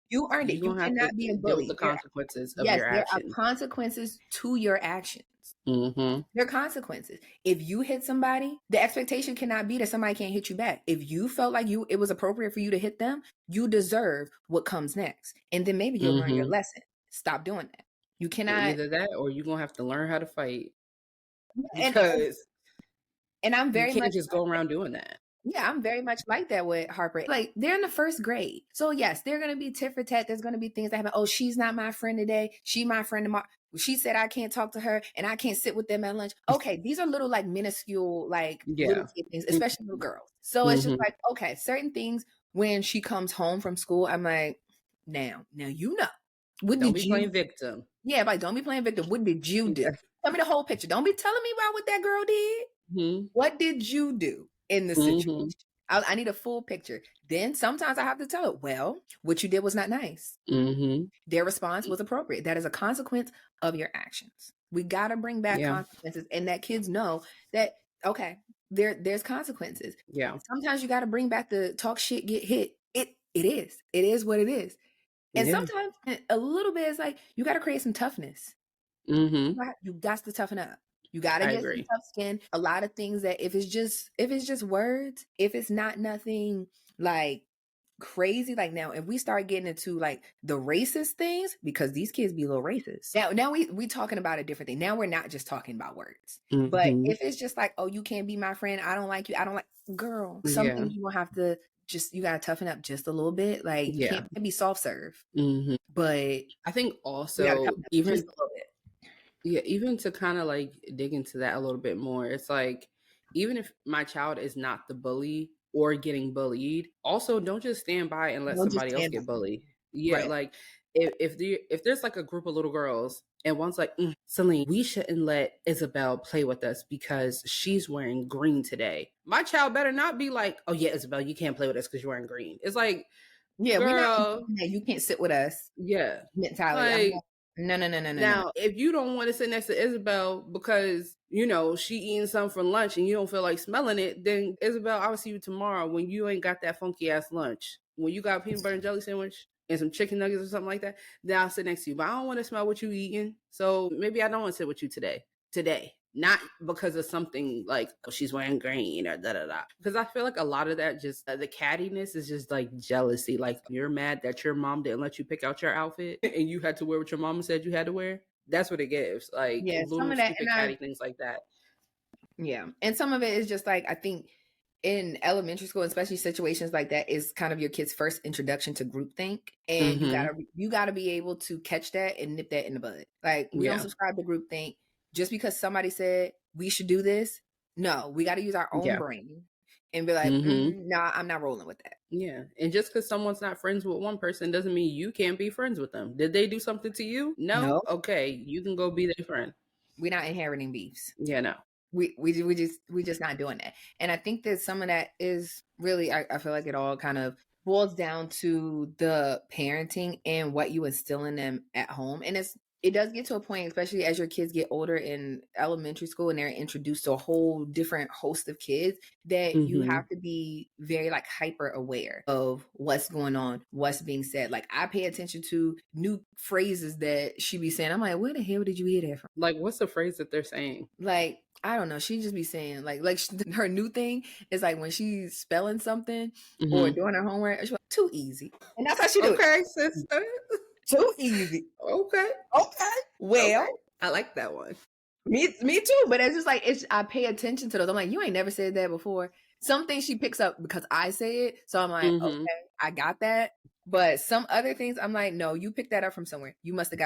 You earned it. You cannot be a bully. The consequences of your actions. There are consequences to your actions. There are consequences. If you hit somebody, the expectation cannot be that somebody can't hit you back. If you felt like it was appropriate for you to hit them, you deserve what comes next. And then maybe you'll learn your lesson. Stop doing that. You cannot. Either that or you're going to have to learn how to fight. And I'm very you can't much just go around doing that. Yeah, I'm very much like that with Harper. Like, they're in the first grade. So yes, they're going to be tit for tat. There's going to be things that happen. Oh, she's not my friend today. She my friend tomorrow. She said I can't talk to her and I can't sit with them at lunch. Okay, these are little like minuscule little things, especially little girls. So it's just like, okay, certain things when she comes home from school, I'm like, now you know. Don't be playing victim. Yeah, like, don't be playing victim. What did you do? Tell me the whole picture. Don't be telling me about what that girl did. What did you do in the situation? I need a full picture. Then sometimes I have to tell it, well, what you did was not nice. Their response was appropriate. That is a consequence of your actions. We got to bring back consequences and that kids know that, okay, there's consequences. Yeah. Sometimes you got to bring back the talk shit, get hit. It is what it is. And sometimes a little bit is like, you got to create some toughness. You got to toughen up. You got to get some tough skin. A lot of things that if it's just words, if it's not nothing like crazy, like now, if we start getting into like the racist things, because these kids be a little racist. Now we talking about a different thing. Now we're not just talking about words. But if it's just like, oh, you can't be my friend. I don't like you. I don't like, girl, something you gonna have to you gotta toughen up just a little bit. Like, you can't be soft serve. But I think also even just a little bit. Yeah, even to kind of like dig into that a little bit more, it's like, even if my child is not the bully or getting bullied, also don't just stand by and let somebody else get bullied. Yeah, like if there's like a group of little girls and one's like, Celine, we shouldn't let Isabel play with us because she's wearing green today. My child better not be like, oh yeah, Isabel, you can't play with us because you're wearing green. It's like, yeah, girl, you can't sit with us. Yeah, mentality. No. Now, if you don't want to sit next to Isabel because, you know, she eating something for lunch and you don't feel like smelling it, then Isabel, I'll see you tomorrow when you ain't got that funky ass lunch. When you got a peanut butter and jelly sandwich and some chicken nuggets or something like that, then I'll sit next to you. But I don't want to smell what you eating. So maybe I don't want to sit with you today. Not because of something like, oh, she's wearing green or da-da-da. Because I feel like a lot of that just, the cattiness is just like jealousy. Like you're mad that your mom didn't let you pick out your outfit and you had to wear what your mama said you had to wear. That's what it gives. Like little stupid catty things like that. Yeah. And some of it is just like, I think in elementary school, especially situations like that, is kind of your kid's first introduction to groupthink. And you gotta be able to catch that and nip that in the bud. Like we don't subscribe to groupthink. Just because somebody said we should do this, no, we got to use our own brain and be like, nah, I'm not rolling with that. Yeah. And just because someone's not friends with one person doesn't mean you can't be friends with them. Did they do something to you? No. Okay. You can go be their friend. We're not inheriting beefs. Yeah, no. We just not doing that. And I think that some of that is really, I feel like it all kind of boils down to the parenting and what you instill in them at home. And it does get to a point, especially as your kids get older in elementary school and they're introduced to a whole different host of kids, that you have to be very like hyper aware of what's going on, what's being said. Like I pay attention to new phrases that she be saying. I'm like, where the hell did you hear that from? Like, what's the phrase that they're saying? Like, I don't know. She just be saying like her new thing is like when she's spelling something or doing her homework, she's like, too easy. And that's how she do it. Okay, sister. Too easy. Okay. Well, okay. I like that one. Me too. But it's just like I pay attention to those. I'm like, you ain't never said that before. Some things she picks up because I say it. So I'm like, okay, I got that. But some other things, I'm like, no, you picked that up from somewhere.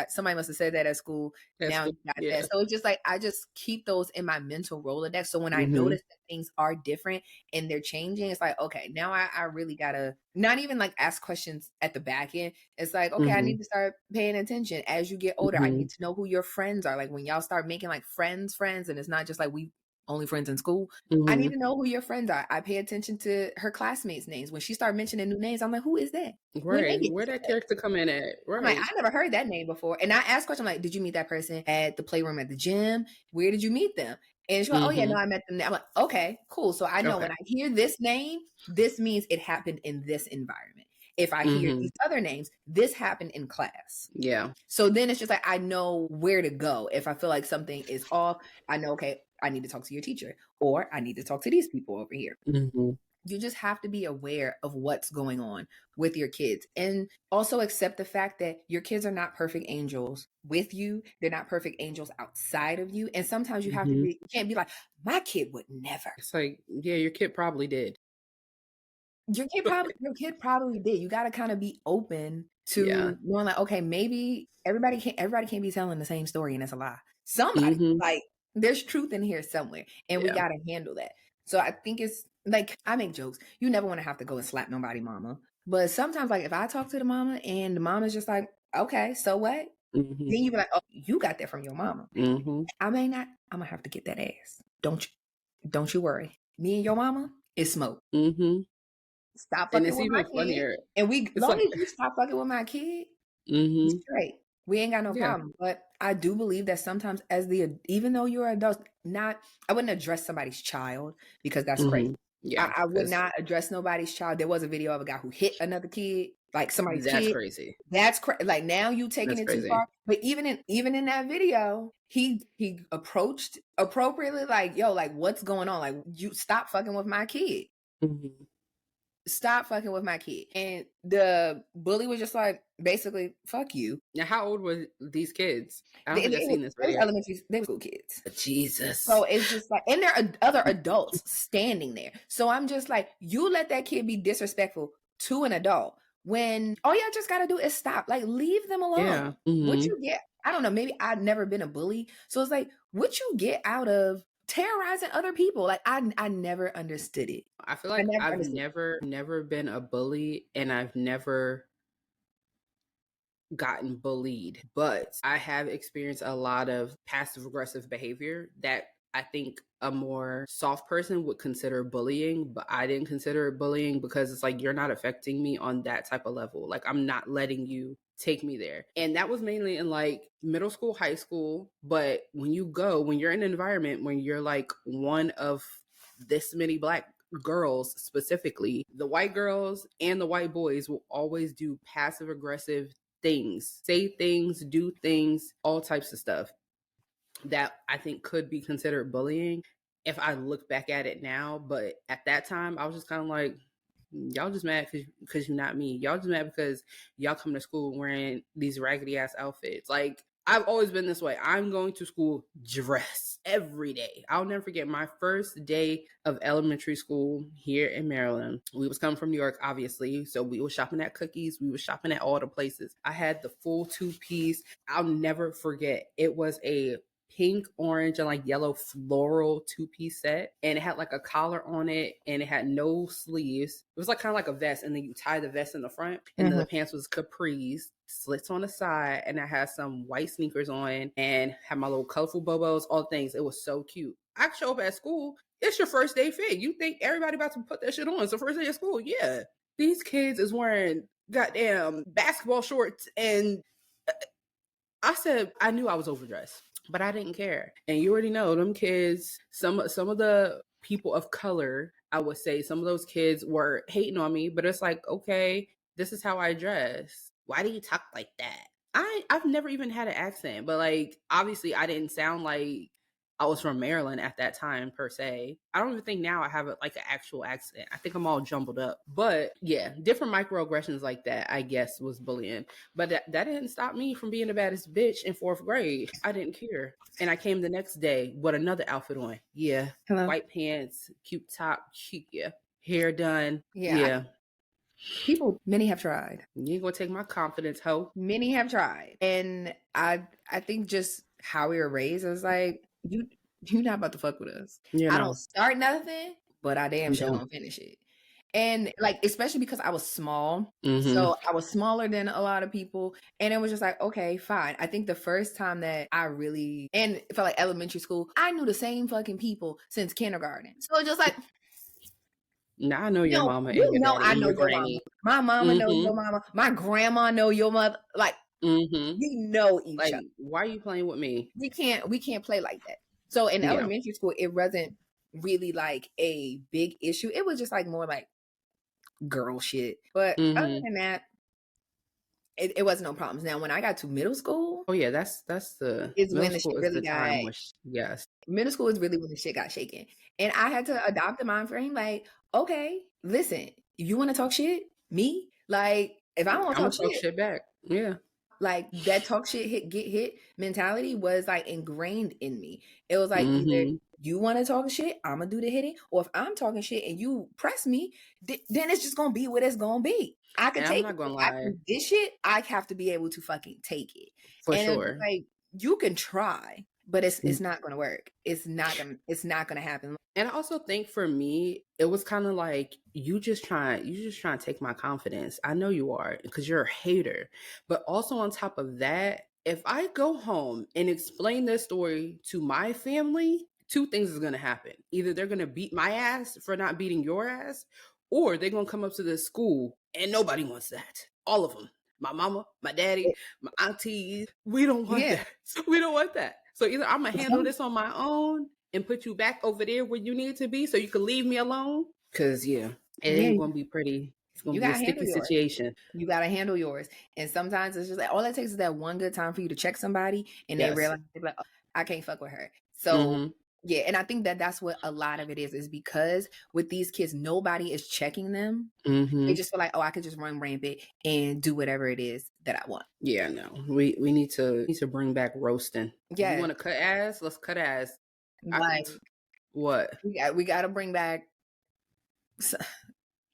Somebody must have said that at school. Now you got that. So it's just like, I just keep those in my mental Rolodex. So when I notice that things are different and they're changing, it's like, okay, now I really gotta not even like ask questions at the back end. It's like, okay, I need to start paying attention as you get older. I need to know who your friends are. Like when y'all start making like friends, and it's not just like we only friends in school. I need to know who your friends are. I pay attention to her classmates' names. When she started mentioning new names, I'm like, who is that? Right. Where that character come in at? Right. I'm like, I never heard that name before. And I asked questions like, did you meet that person at the playroom at the gym? Where did you meet them? And she's like, oh yeah, no, I met them there. I'm like, okay, cool. So I know when I hear this name, this means it happened in this environment. If I hear these other names, this happened in class. Yeah. So then it's just like, I know where to go. If I feel like something is off, I know, okay, I need to talk to your teacher, or I need to talk to these people over here. You just have to be aware of what's going on with your kids, and also accept the fact that your kids are not perfect angels with you. They're not perfect angels outside of you. And sometimes you have to be, you can't be like, my kid would never. It's like, yeah, your kid probably did. Your kid probably did. You got to kind of be open to knowing like, okay, maybe everybody can't be telling the same story and it's a lie. Somebody like, there's truth in here somewhere, and we got to handle that. So I think it's like, I make jokes. You never want to have to go and slap nobody mama. But sometimes like if I talk to the mama and the mama's just like, okay, so what? Then you be like, oh, you got that from your mama. I may not, I'm going to have to get that ass. Don't you worry. Me and your mama is smoke. Stop fucking with my kid. And as long as you stop fucking with my kid, straight. We ain't got no problem. But I do believe that sometimes even though you're an adult, I wouldn't address somebody's child because that's crazy. Yeah, I would not address nobody's child. There was a video of a guy who hit another kid, like somebody's kid. That's crazy. That's crazy. Like now you taking it too far. But even in that video, he approached appropriately, like, yo, like what's going on? Like you stop fucking with my kid. Stop fucking with my kid. And the bully was just like, basically, fuck you. Now, how old were these kids? I don't think I've seen this video. They were school kids. Jesus. So it's just like, and there are other adults standing there. So I'm just like, you let that kid be disrespectful to an adult when all y'all just got to do is stop. Like, leave them alone. Yeah. What you get, I don't know, maybe I've never been a bully. So it's like, what you get out of terrorizing other people? Like I never understood it. I feel like I've never been a bully, and I've never gotten bullied, but I have experienced a lot of passive aggressive behavior that I think a more soft person would consider bullying, but I didn't consider it bullying because it's like, you're not affecting me on that type of level. Like, I'm not letting you take me there. And that was mainly in like middle school, high school. But when you're in an environment when you're like one of this many Black girls specifically, the white girls and the white boys will always do passive aggressive things, say things, do things, all types of stuff that I think could be considered bullying if I look back at it now. But at that time, I was just kind of like, y'all just mad because you're not me. Y'all just mad because y'all come to school wearing these raggedy ass outfits. Like, I've always been this way. I'm going to school dressed every day. I'll never forget my first day of elementary school here in Maryland. We was coming from New York, obviously. So we were shopping at Cookies. We were shopping at all the places. I had the full 2-piece. I'll never forget. It was a pink, orange, and like yellow floral 2-piece set, and it had like a collar on it, and it had no sleeves. It was like kind of like a vest, and then you tie the vest in the front, and then the pants was capris, slits on the side, and I had some white sneakers on, and had my little colorful bobos, all things. It was so cute. I show up at school. It's your first day fit. You think everybody about to put that shit on? It's the first day of school. Yeah, these kids is wearing goddamn basketball shorts, and I knew I was overdressed, but I didn't care. And you already know them kids, some of the people of color, I would say some of those kids were hating on me, but it's like, okay, this is how I dress. Why do you talk like that? I've never even had an accent, but like, obviously I didn't sound like I was from Maryland at that time per se. I don't even think now I have like an actual accent. I think I'm all jumbled up. But yeah, different microaggressions like that, I guess, was bullying. But that didn't stop me from being the baddest bitch in 4th grade. I didn't care. And I came the next day with another outfit on. Yeah. Hello? White pants, cute top, yeah. Hair done. Yeah. Yeah. Many have tried. You ain't gonna take my confidence, ho. Many have tried. And I think just how we were raised, I was like, you're not about to fuck with us. Yeah, I no. don't start nothing, but I damn sure don't. gonna finish it. And like, especially because I was small. Mhm. So I was smaller than a lot of people. And it was just like, okay, fine. I think the first time that I really, and it felt like elementary school, I knew the same fucking people since kindergarten. So it's just like, now I know your mama and you your know, daddy I and know your your granny. mama. My mama knows Mhm. your mama. My grandma know your mother. Like, Mhm. we know each Like, other. why are you playing with me? We can't play like that. So in Yeah. elementary school, it wasn't really like a big issue. It was just like more like girl shit. But other Mhm. than that, it wasn't no problems. Now, when I got to middle school, Oh yeah, that's the is middle when the school shit is really the time got. which yes. Middle school is really when the shit got shaken, and I had to adopt a mind frame. Like, okay, listen, you want to talk shit, me? Like, if I don't I'm want gonna to talk shit back. Yeah. like that talk shit get hit mentality was like ingrained in me. It was like, either Mhm. you want to talk shit, I'm gonna do the hitting, or if I'm talking shit and you press me, then it's just gonna be what it's gonna be. I can And I'm take not it. gonna If I lie, do this shit, I have to be able to fucking take it. for And it's sure. like, you can try, but it's not gonna work. It's not gonna happen. And I also think for me, it was kind of like you just trying to take my confidence. I know you are because you're a hater. But also on top of that, if I go home and explain this story to my family, 2 things is gonna happen. Either they're gonna beat my ass for not beating your ass, or they're gonna come up to this school and nobody wants that. All of them. My mama, my daddy, my aunties. We don't want Yeah. that. We don't want that. So either I'm gonna handle this on my own and put you back over there where you need to be so you can leave me alone. Cause yeah, it ain't gonna be pretty. It's gonna You be a gotta handle sticky yours. situation. You got to handle yours. And sometimes it's just like, all it takes is that one good time for you to check somebody and they Yes. realize, they're like, oh, I can't fuck with her. So Mhm. yeah, and I think that that's what a lot of it is because with these kids, nobody is checking them. They Mhm. just feel like, oh, I could just run rampant and do whatever it is that I want. Yeah, no. We need to bring back roasting. Yeah. You want to cut ass? Let's cut ass. Like, What? we got to bring back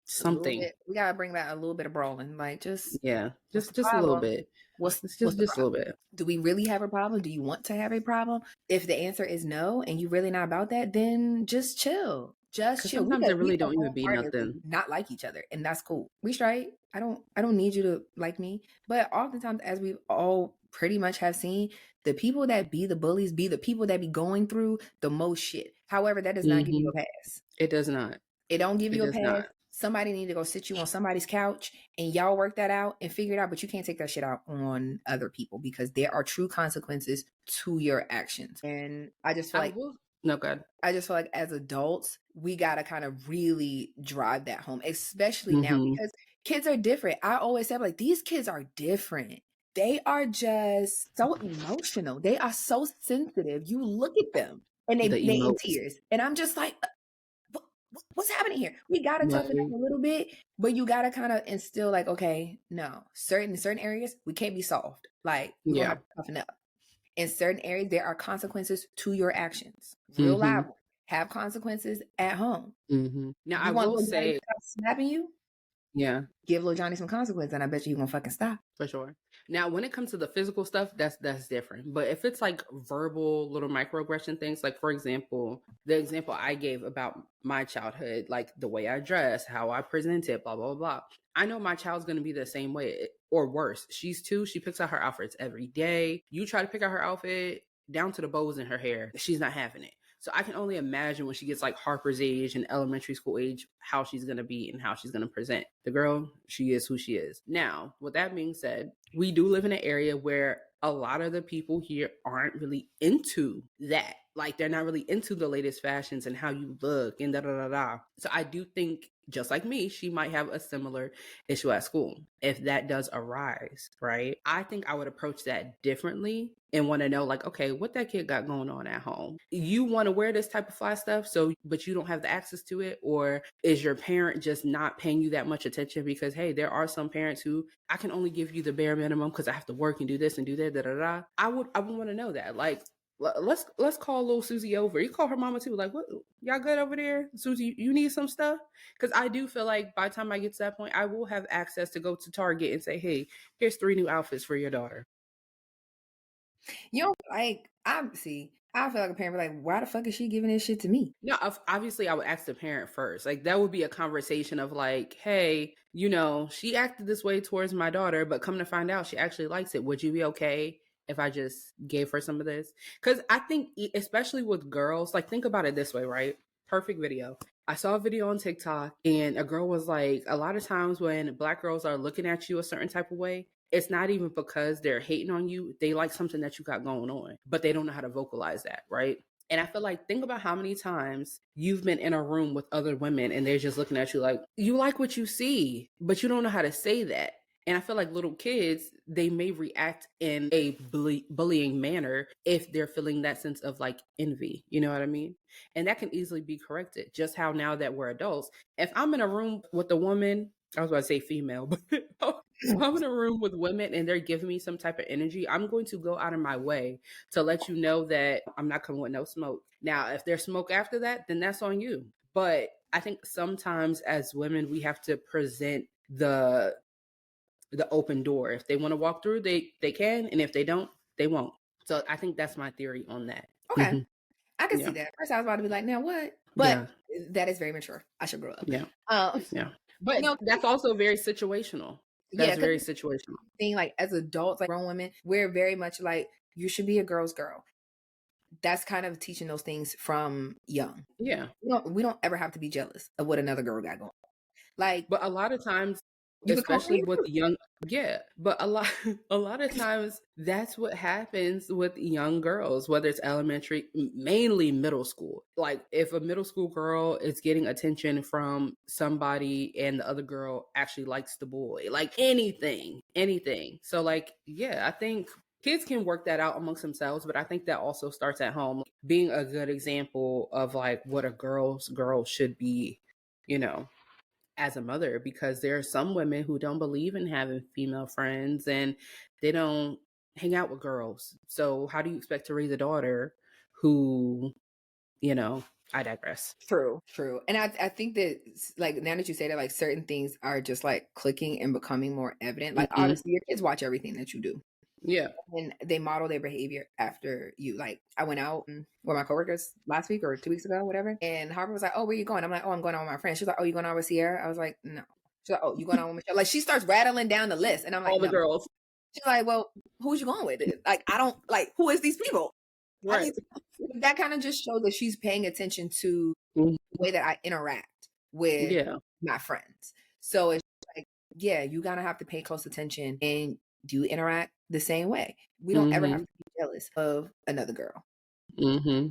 Something. We got to bring back a little bit of brawling. Like, just Yeah. what's Just the a little problem? bit. What's Just the a little problem? bit. Do we really have a problem? Do you want to have a problem? If the answer is no, and you really not about that, then just chill. Just 'Cause chill. sometimes it really We can don't even be wholeheartedly nothing. not like each other, and that's cool. We straight. I don't need you to like me. But oftentimes, as we all pretty much have seen, The people that be the bullies be the people that be going through the most shit. However, that does not give you a pass. It does not. It don't give It you a does pass. not. Somebody need to go sit you on somebody's couch and y'all work that out and figure it out. But you can't take that shit out on other people because there are true consequences to your actions. And I just feel like no, God. I just feel like as adults, we gotta kind of really drive that home, especially now because kids are different. I always say like these kids are different. They are just so emotional. They are so sensitive. You look at them and they in tears. And I'm just like, what's happening here? We gotta toughen up a little bit, but you gotta kind of instill like, okay, no, certain areas we can't be soft. Like we're gonna have to toughen up. In certain areas, there are consequences to your actions. Real life have consequences at home. Now I will say, snapping you. Yeah. Give little Johnny some consequence, and I bet you gonna fucking stop. For sure. Now, when it comes to the physical stuff, that's different. But if it's like verbal little microaggression things, like for example, the example I gave about my childhood, like the way I dress, how I presented, blah, blah, blah. I know my child's going to be the same way or worse. She's 2. She picks out her outfits every day. You try to pick out her outfit down to the bows in her hair. She's not having it. So I can only imagine when she gets like Harper's age and elementary school age, how she's going to be and how she's going to present. The girl, she is who she is. Now, with that being said, we do live in an area where a lot of the people here aren't really into that. Like they're not really into the latest fashions and how you look and da da da da. So I do think, just like me, she might have a similar issue at school. If that does arise, right? I think I would approach that differently and want to know like, okay, what that kid got going on at home. You want to wear this type of fly stuff, but you don't have the access to it? Or is your parent just not paying you that much attention? Because, hey, there are some parents who I can only give you the bare minimum because I have to work and do this and do that, da da da. I would want to know that. Like, let's call little Susie over. You call her mama too. Like, what, y'all good over there? Susie, you need some stuff? Because I do feel like by the time I get to that point, I will have access to go to Target and say, hey, here's 3 new outfits for your daughter. You know, like, I feel like a parent be like, why the fuck is she giving this shit to me? No, obviously I would ask the parent first. Like that would be a conversation of like, hey, you know, she acted this way towards my daughter, but come to find out she actually likes it. Would you be okay if I just gave her some of this? Because I think, especially with girls, like think about it this way, right? Perfect video. I saw a video on TikTok and a girl was like, a lot of times when Black girls are looking at you a certain type of way, it's not even because they're hating on you. They like something that you got going on, but they don't know how to vocalize that, right? And I feel like, think about how many times you've been in a room with other women and they're just looking at you like, you like what you see, but you don't know how to say that. And I feel like little kids, they may react in a bullying manner if they're feeling that sense of like envy. You know what I mean? And that can easily be corrected. Just how now that we're adults, if I'm in a room with a woman, I was about to say female, but if I'm in a room with women and they're giving me some type of energy, I'm going to go out of my way to let you know that I'm not coming with no smoke. Now, if there's smoke after that, then that's on you. But I think sometimes as women, we have to present the open door. If they want to walk through, they can. And if they don't, they won't. So I think that's my theory on that. Okay. I can see that. First I was about to be like, now what? But that is very mature. I should grow up. Yeah. But that's also very situational. That's very situational. Being like, as adults, like grown women, we're very much like, you should be a girl's girl. That's kind of teaching those things from young. Yeah. We don't ever have to be jealous of what another girl got going on. Like, but a lot of times, especially with young, but a lot of times that's what happens with young girls, whether it's elementary, mainly middle school. Like if a middle school girl is getting attention from somebody and the other girl actually likes the boy, like anything. So like, I think kids can work that out amongst themselves, but I think that also starts at home, being a good example of like what a girl should be, you know, as a mother, because there are some women who don't believe in having female friends and they don't hang out with girls. So how do you expect to raise a daughter who, you know, I digress. True. And I think that like now that you say that, like certain things are just like clicking and becoming more evident. Like obviously your kids watch everything that you do. Yeah. And they model their behavior after you. Like I went out with my coworkers last week or 2 weeks ago, whatever. And Harper was like, oh, where you going? I'm like, oh, I'm going out with my friend. She's like, oh, you going out with Sierra? I was like, no. She's like, oh, you going out with Michelle? Like she starts rattling down the list. And I'm like, all the girls. She's like, well, who's you going with? Like, I don't like, who is these people? I Right. need to, that kind of just shows that she's paying attention to Mhm. the way that I interact with Yeah. my friends. So it's like, yeah, you gotta have to pay close attention and do interact the same way. We don't ever have Mm-hmm. to be jealous of another girl. Mm-hmm.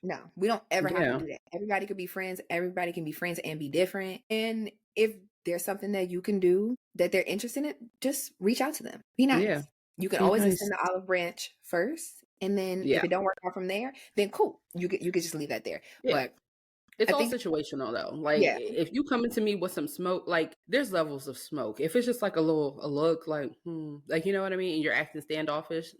No, we don't ever have to Yeah. do that. Everybody could be friends. Everybody can be friends and be different. And if there's something that you can do that they're interested in, just reach out to them. Be nice. Yeah. You can Be always nice. extend the olive branch first, and then if Yeah. it don't work out from there, then cool. You could just leave that there. Yeah. But It's I all think, situational though. Like yeah, if you come into me with some smoke, like there's levels of smoke. If it's just like a look, like like you know what I mean, and you're acting standoffish,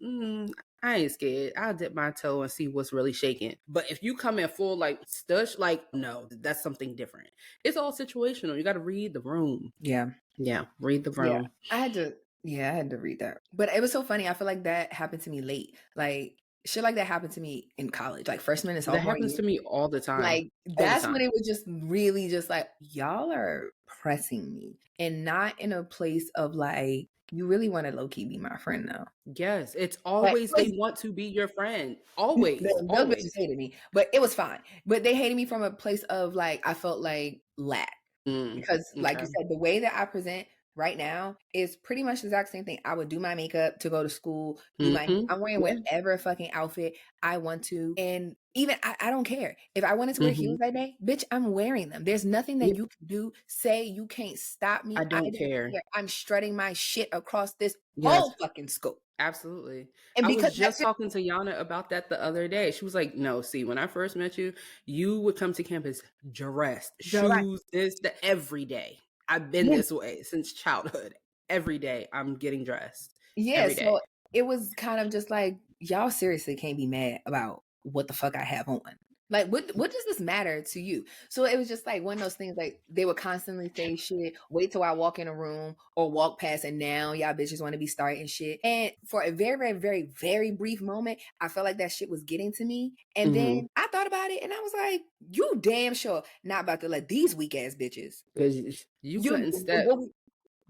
I ain't scared. I'll dip my toe and see what's really shaking. But if you come in full like stush, like no, that's something different. It's all situational. You got to read the room. yeah, Yeah, read the room. I had to read that. But it was so funny. I feel like that happened to me late. Like shit like that happened to me in college, like freshman and That sophomore happens year. to me all the time. Like All the that's time. when it was just really just like y'all are pressing me, and not in a place of like you really want to low key be my friend now. Yes, it's But always it they was, want to be your friend. Always, those bitches always. hated me, but it was fine. But they hated me from a place of like I felt like lack. Because like you Okay. said, the way that I present right now is pretty much the exact same thing. I would do my makeup to go to school, do my Mm-hmm. I'm wearing Yeah. whatever fucking outfit I want to. And even I don't care. If I wanted to wear Mm-hmm. heels that day, bitch, I'm wearing them. There's nothing that Yeah. you can do, say, you can't stop me. I don't care. I'm strutting my shit across this Yes, whole fucking school. absolutely. And I because was that's just talking to Yana about that the other day. She was like, "No, see, when I first met you, you would come to campus dressed, shoes, this, that, every day. I've been this way since childhood. Every day, I'm getting dressed. yeah, Every day." so it was kind of just like y'all seriously can't be mad about what the fuck I have on. Like what does this matter to you? So it was just like one of those things like they would constantly say shit, wait till I walk in a room or walk past and now y'all bitches want to be starting shit. And for a very, very, very, very brief moment, I felt like that shit was getting to me. And Mm-hmm. then I thought about it and I was like, you damn sure not about to let these weak ass bitches. Because you couldn't step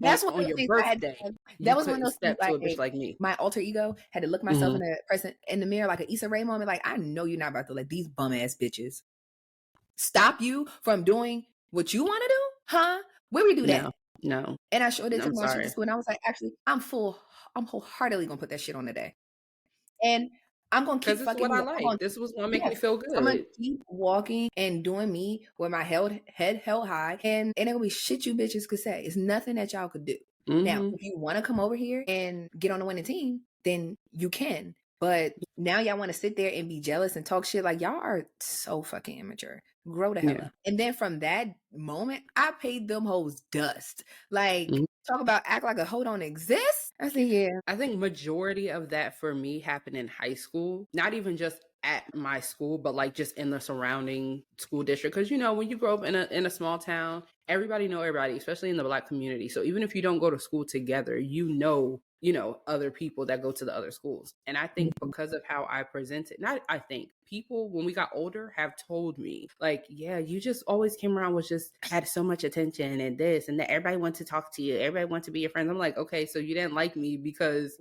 That's one of on those your things I had to birthday. have. You That was one of couldn't those things step to a bitch like like me. my alter ego had to look myself in the mirror like an Issa Rae moment. Like, I know you're not about to let these bum ass bitches stop you from doing what you want to do, huh? Where we do that? No. And I showed it to I'm my trip sorry. to school, and I was like, actually, I'm wholeheartedly gonna put that shit on today, and I'm gonna keep Because it's what I fucking. like. This was gonna make Yeah, me feel I'm gonna good. keep walking and doing me with my head held high, and it gonna be shit you bitches could say. It's nothing that y'all could do. Now, Mm-hmm. if you want to come over here and get on the winning team, then you can. But now y'all want to sit there and be jealous and talk shit like y'all are so fucking immature. Grow the hell Yeah. up. And then from that moment, I paid them hoes dust. Like, talk about act like a hoe don't exist. I said, yeah. I think majority of that for me happened in high school. Not even just at my school, but like just in the surrounding school district. Because you know, when you grow up in a small town, everybody know everybody, especially in the Black community. So even if you don't go to school together, you know other people that go to the other schools. And I think because of how I presented, not I think people when we got older have told me like, yeah, you just always came around with just had so much attention and this and that. Everybody wants to talk to you. Everybody wants to be your friend. I'm like, okay, so you didn't like me because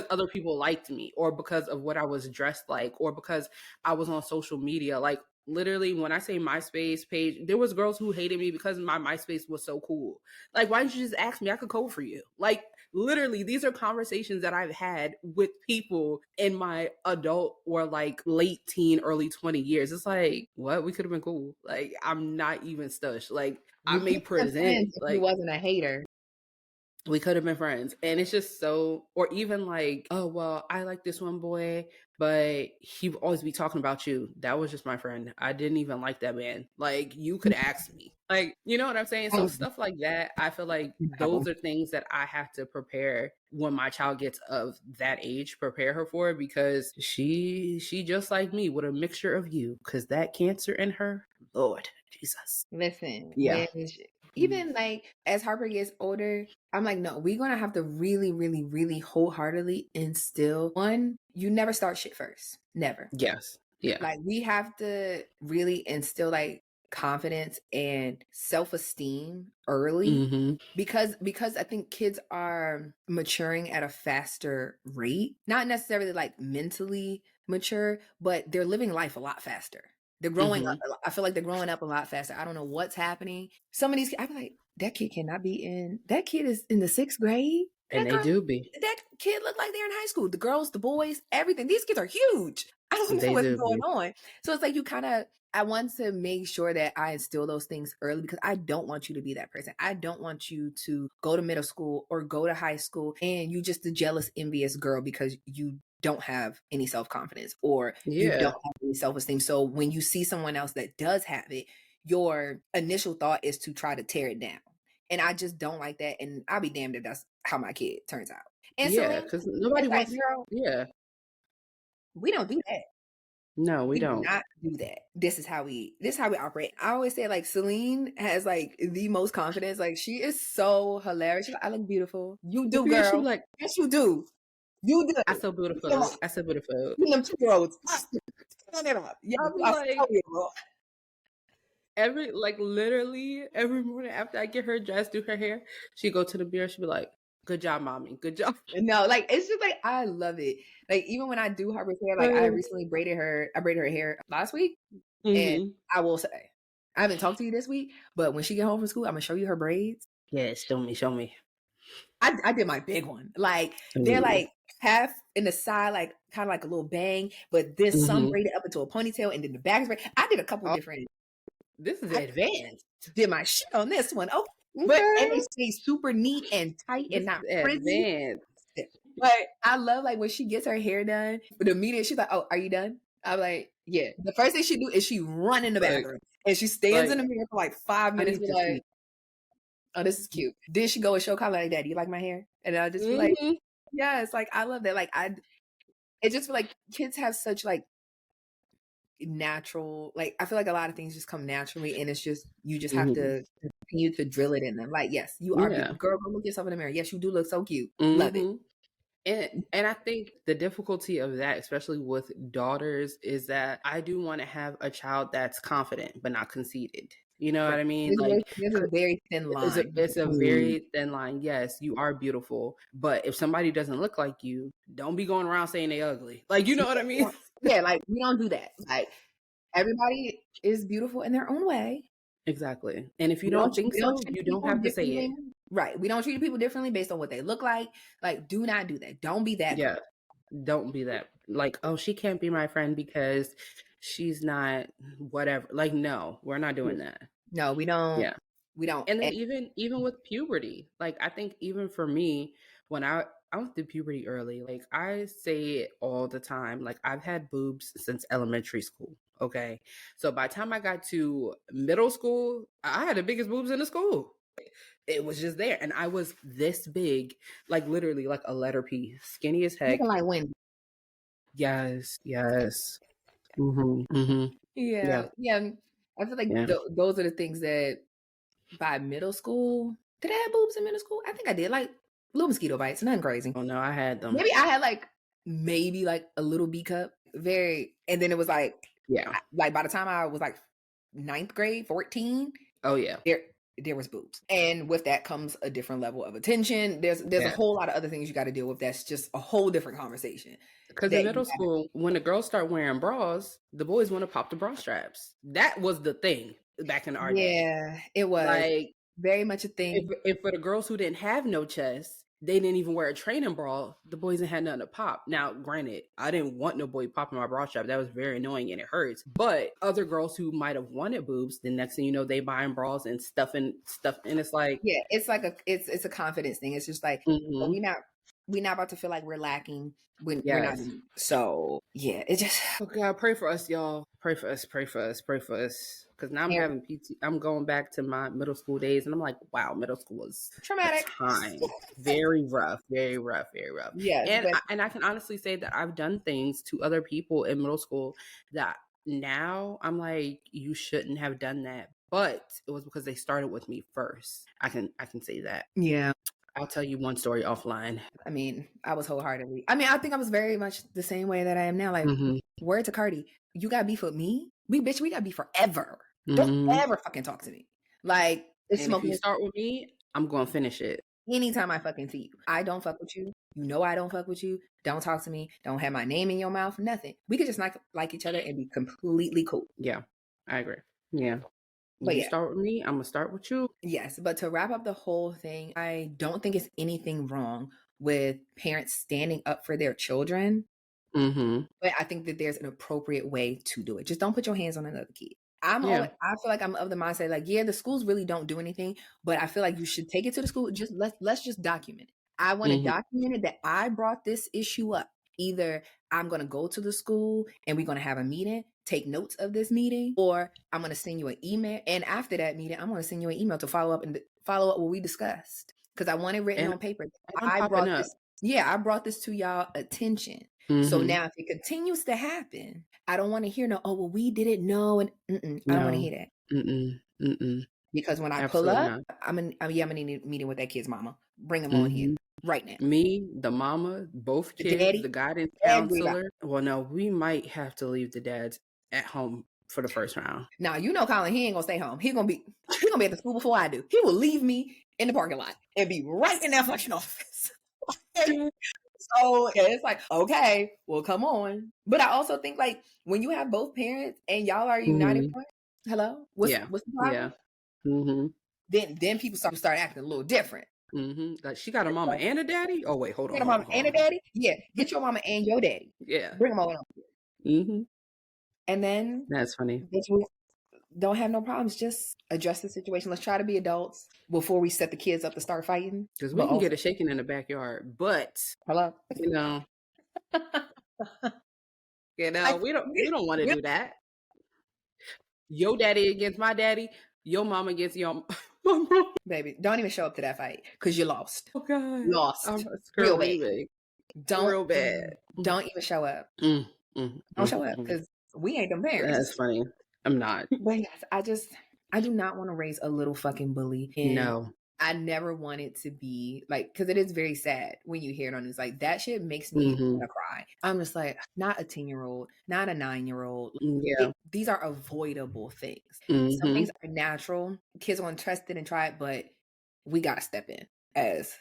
other people liked me, or because of what I was dressed like, or because I was on social media. Like literally when I say MySpace page, there was girls who hated me because my MySpace was so cool. Like, why didn't you just ask me? I could code for you. Like literally, these are conversations that I've had with people in my adult or like late teen, early 20 years. It's like, what? We could have been cool. Like, I'm not even stush. Like, I may present like he wasn't a hater. We could have been friends. And it's just so, or even like, oh, well, I like this one boy, but he would always be talking about you. That was just my friend. I didn't even like that man. Like, you could ask me. Like, you know what I'm saying? So stuff like that, I feel like those are things that I have to prepare when my child gets of that age, prepare her for, because she just like me with a mixture of you, because that cancer in her, Lord Jesus. Listen, Yeah. even like as Harper gets older, I'm like, no, we're gonna have to really, really, really wholeheartedly instill one, you never start shit first. Never. Yes. Yeah. Like we have to really instill like confidence and self-esteem early. Mm-hmm. Because I think kids are maturing at a faster rate, not necessarily like mentally mature, but they're living life a lot faster. They're growing up. I feel like they're growing up a lot faster. I don't know what's happening. Some of these, I'm like, that kid cannot be in. That kid is in the 6th grade, and they do be. That kid look like they're in high school. The girls, the boys, everything. These kids are huge. I don't know what's going on. So it's like you kind of. I want to make sure that I instill those things early because I don't want you to be that person. I don't want you to go to middle school or go to high school and you just a jealous, envious girl because you don't have any self-confidence or you don't have any self-esteem. So when you see someone else that does have it, your initial thought is to try to tear it down. And I just don't like that. And I'll be damned if that's how my kid turns out. And yeah, because nobody wants girl. Yeah. We don't do that. No, we don't. Do not do that. This is how we operate. I always say like Celine has like the most confidence. Like she is so hilarious. She's like, I look beautiful. You do, girl. She like, yes, you do. You do. I so beautiful. I so beautiful. You them 2-year-olds. Y'all be like, literally every morning after I get her dressed, do her hair, she go to the mirror, she be like, good job, mommy. Good job. No, like it's just like I love it. Like even when I do Harper's hair, like I recently braided her hair last week. And I will say, I haven't talked to you this week, but when she get home from school, I'm gonna show you her braids. Yes, show me. I did my big one. Like they're like half in the side, like kind of like a little bang, but there's some braided up into a ponytail, and then the back is braided. I did a couple different. This is advanced. Did my shit on this one. Okay. But and they stay super neat and tight and not frizzy. But I love like when she gets her hair done, but the immediate she's like, "Oh, are you done?" I'm like, "Yeah." The first thing she do is she run in the bathroom and she stands in the mirror for like 5 minutes. Like, "Oh, this is cute." Then she go and show Kyla like, "Daddy, you like my hair?" And I just be like, "Yes." Like I love that. Like it just feel like kids have such like natural, like I feel like a lot of things just come naturally, and it's just you just have to continue to drill it in them. Like, yes, you are beautiful. Girl, go look yourself in the mirror. Yes, you do look so cute. Love it. And I think the difficulty of that, especially with daughters, is that I do want to have a child that's confident but not conceited. You know what I mean? There's a very thin line. It's a very thin line. Yes, you are beautiful, but if somebody doesn't look like you, don't be going around saying they ugly. Like, you know what I mean? Yeah, like we don't do that. Like everybody is beautiful in their own way. Exactly. And if you don't think so, you don't have to say it. Right. We don't treat people differently based on what they look like. Like, do not do that. Don't be that. Yeah. Don't be that. Like, oh, she can't be my friend because she's not whatever. Like, no, we're not doing that. No, we don't. Yeah. We don't. And then even with puberty, like I think even for me, when I went through puberty early, like I say it all the time, like I've had boobs since elementary school. Okay. So by the time I got to middle school, I had the biggest boobs in the school. It was just there. And I was this big, like literally like a letter P, skinny as heck. Looking like Wendy. Yes. Yeah. I feel like those are the things that by middle school, did I have boobs in middle school? I think I did. Like little mosquito bites, nothing crazy. Oh no, I had them. Maybe I had like a little B cup. And then it was like, like by the time I was like 9th grade, 14. Oh yeah. There was boobs. And with that comes a different level of attention. There's a whole lot of other things you got to deal with. That's just a whole different conversation. Because in middle school, when the girls start wearing bras, the boys want to pop the bra straps. That was the thing back in our day. Yeah, it was like very much a thing. If for the girls who didn't have no chest, they didn't even wear a training bra, the boys didn't have nothing to pop. Now, granted, I didn't want no boy popping my bra strap. That was very annoying and it hurts. But other girls who might have wanted boobs, the next thing you know, they buying bras and stuff, and it's like it's like it's a confidence thing. It's just like we're not about to feel like we're lacking when we're not. So it's just God, pray for us, y'all. Pray for us. Because now I'm having PT. I'm going back to my middle school days, and I'm like, wow, middle school was traumatic. Time. Very rough. Yeah, and I can honestly say that I've done things to other people in middle school that now I'm like, you shouldn't have done that, but it was because they started with me first. I can say that. Yeah. I'll tell you one story offline. I mean, I was wholeheartedly. I mean, I think I was very much the same way that I am now. Like, word to Cardi, you got beef with me? We got beef forever. Don't ever fucking talk to me. Like, it's And if smoking. you start with me, I'm going to finish it. Anytime I fucking see you, I don't fuck with you. You know I don't fuck with you. Don't talk to me. Don't have my name in your mouth. Nothing. We could just not like each other and be completely cool. Yeah, I agree. Yeah. But you start with me, I'm going to start with you. Yes, but to wrap up the whole thing, I don't think it's anything wrong with parents standing up for their children. But I think that there's an appropriate way to do it. Just don't put your hands on another kid. I feel like I'm of the mindset, like, yeah, the schools really don't do anything, but I feel like you should take it to the school. Just let's just document it. I want to document it that I brought this issue up. Either I'm going to go to the school and we're going to have a meeting, take notes of this meeting, or I'm going to send you an email. And after that meeting, I'm going to send you an email to follow up what we discussed. Because I want it written on paper. I brought this to y'all attention. So now if it continues to happen, I don't want to hear oh, well, we didn't know. And I don't want to hear that. Because when I pull up, I'm gonna need a meeting with that kid's mama. Bring them on here right now. Me, the mama, both kids, daddy, the guidance counselor. Well, no, we might have to leave the dads at home for the first round. Now, you know Colin, he ain't gonna stay home. He gonna be at the school before I do. He will leave me in the parking lot and be right in that fucking office. So it's like, okay, well, come on. But I also think, like, when you have both parents and y'all are united, hello, what's the problem? Then people start acting a little different. Like, she got a mama and a daddy. Oh wait, hold on. Got a mama and a daddy. Yeah, get your mama and your daddy. Yeah, bring them all on. And then that's funny. Don't have no problems. Just address the situation. Let's try to be adults before we set the kids up to start fighting. Because we can get it shaking in the backyard, but hello, we don't want to do that. Your daddy against my daddy, your mama against your mama. Baby, don't even show up to that fight because you lost. Oh God, lost. Real bad. Real bad. Don't even show up. Don't show up because we ain't them parents. That's funny. I'm not. But yes, I do not want to raise a little fucking bully. And no. I never want it to be like, because it is very sad when you hear it on news. Like, that shit makes me want to cry. I'm just like, not a 10-year-old, not a 9-year-old. Yeah. These are avoidable things. Some things are natural. Kids want to trust it and try it, but we got to step in as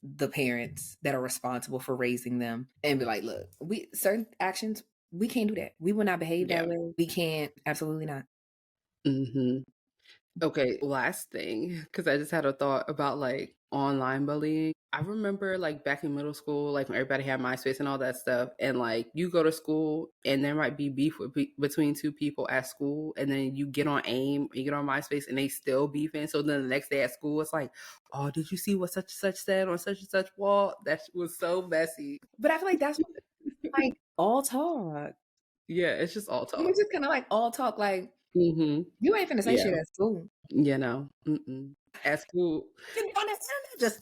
the parents that are responsible for raising them and be like, look, certain actions, we can't do that. We will not behave that way. We can't. Absolutely not. Okay, last thing, because I just had a thought about like online bullying. I remember like back in middle school, like when everybody had MySpace and all that stuff, and like you go to school and there might be beef between two people at school, and then you get on AIM, you get on MySpace, and they still beefing. So then the next day at school, it's like, oh, did you see what such and such said on such and such wall? That was so messy. But I feel like that's like all talk. Yeah, it's just all talk. It's just kind of like all talk. Like, you ain't finna say shit at school. You know, at school. Just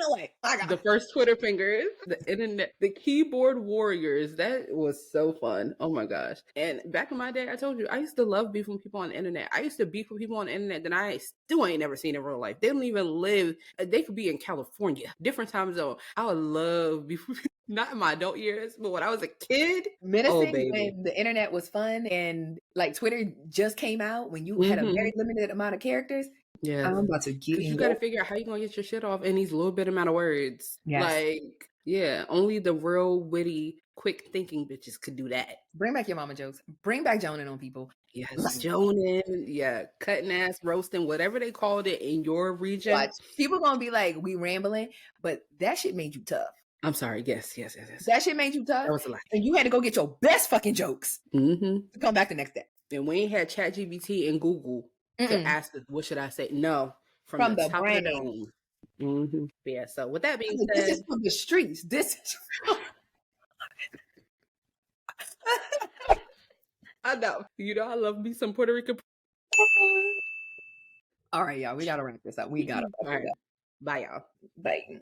away. The first Twitter fingers, the internet, the keyboard warriors. That was so fun. Oh my gosh. And back in my day, I told you, I used to love beefing with people on the internet. I used to beef with people on the internet that I still ain't never seen in real life. They don't even live, they could be in California, different time zone. I would love beefing with people. Not in my adult years, but when I was a kid, menacing when the internet was fun and like Twitter just came out, when you had a very limited amount of characters. Yeah, I'm about to get you. Got to figure out how you gonna get your shit off in these little bit amount of words. Yes. Like, yeah, only the real witty, quick thinking bitches could do that. Bring back your mama jokes. Bring back joning on people. Yes, joning. Yeah, cutting ass, roasting, whatever they called it in your region. Watch. People gonna be like, we rambling, but that shit made you tough. I'm sorry. Yes. That shit made you tough. That was a lot. And you had to go get your best fucking jokes to come back the next day. And we ain't had ChatGPT and Google to ask us, what should I say? No. From the top brain. Of the dome. Yeah. So with that being said. This is from the streets. This is I know. You know, I love me some Puerto Rican. All right, y'all. We got to wrap this up. We got to. All right. Bye, y'all. Bye.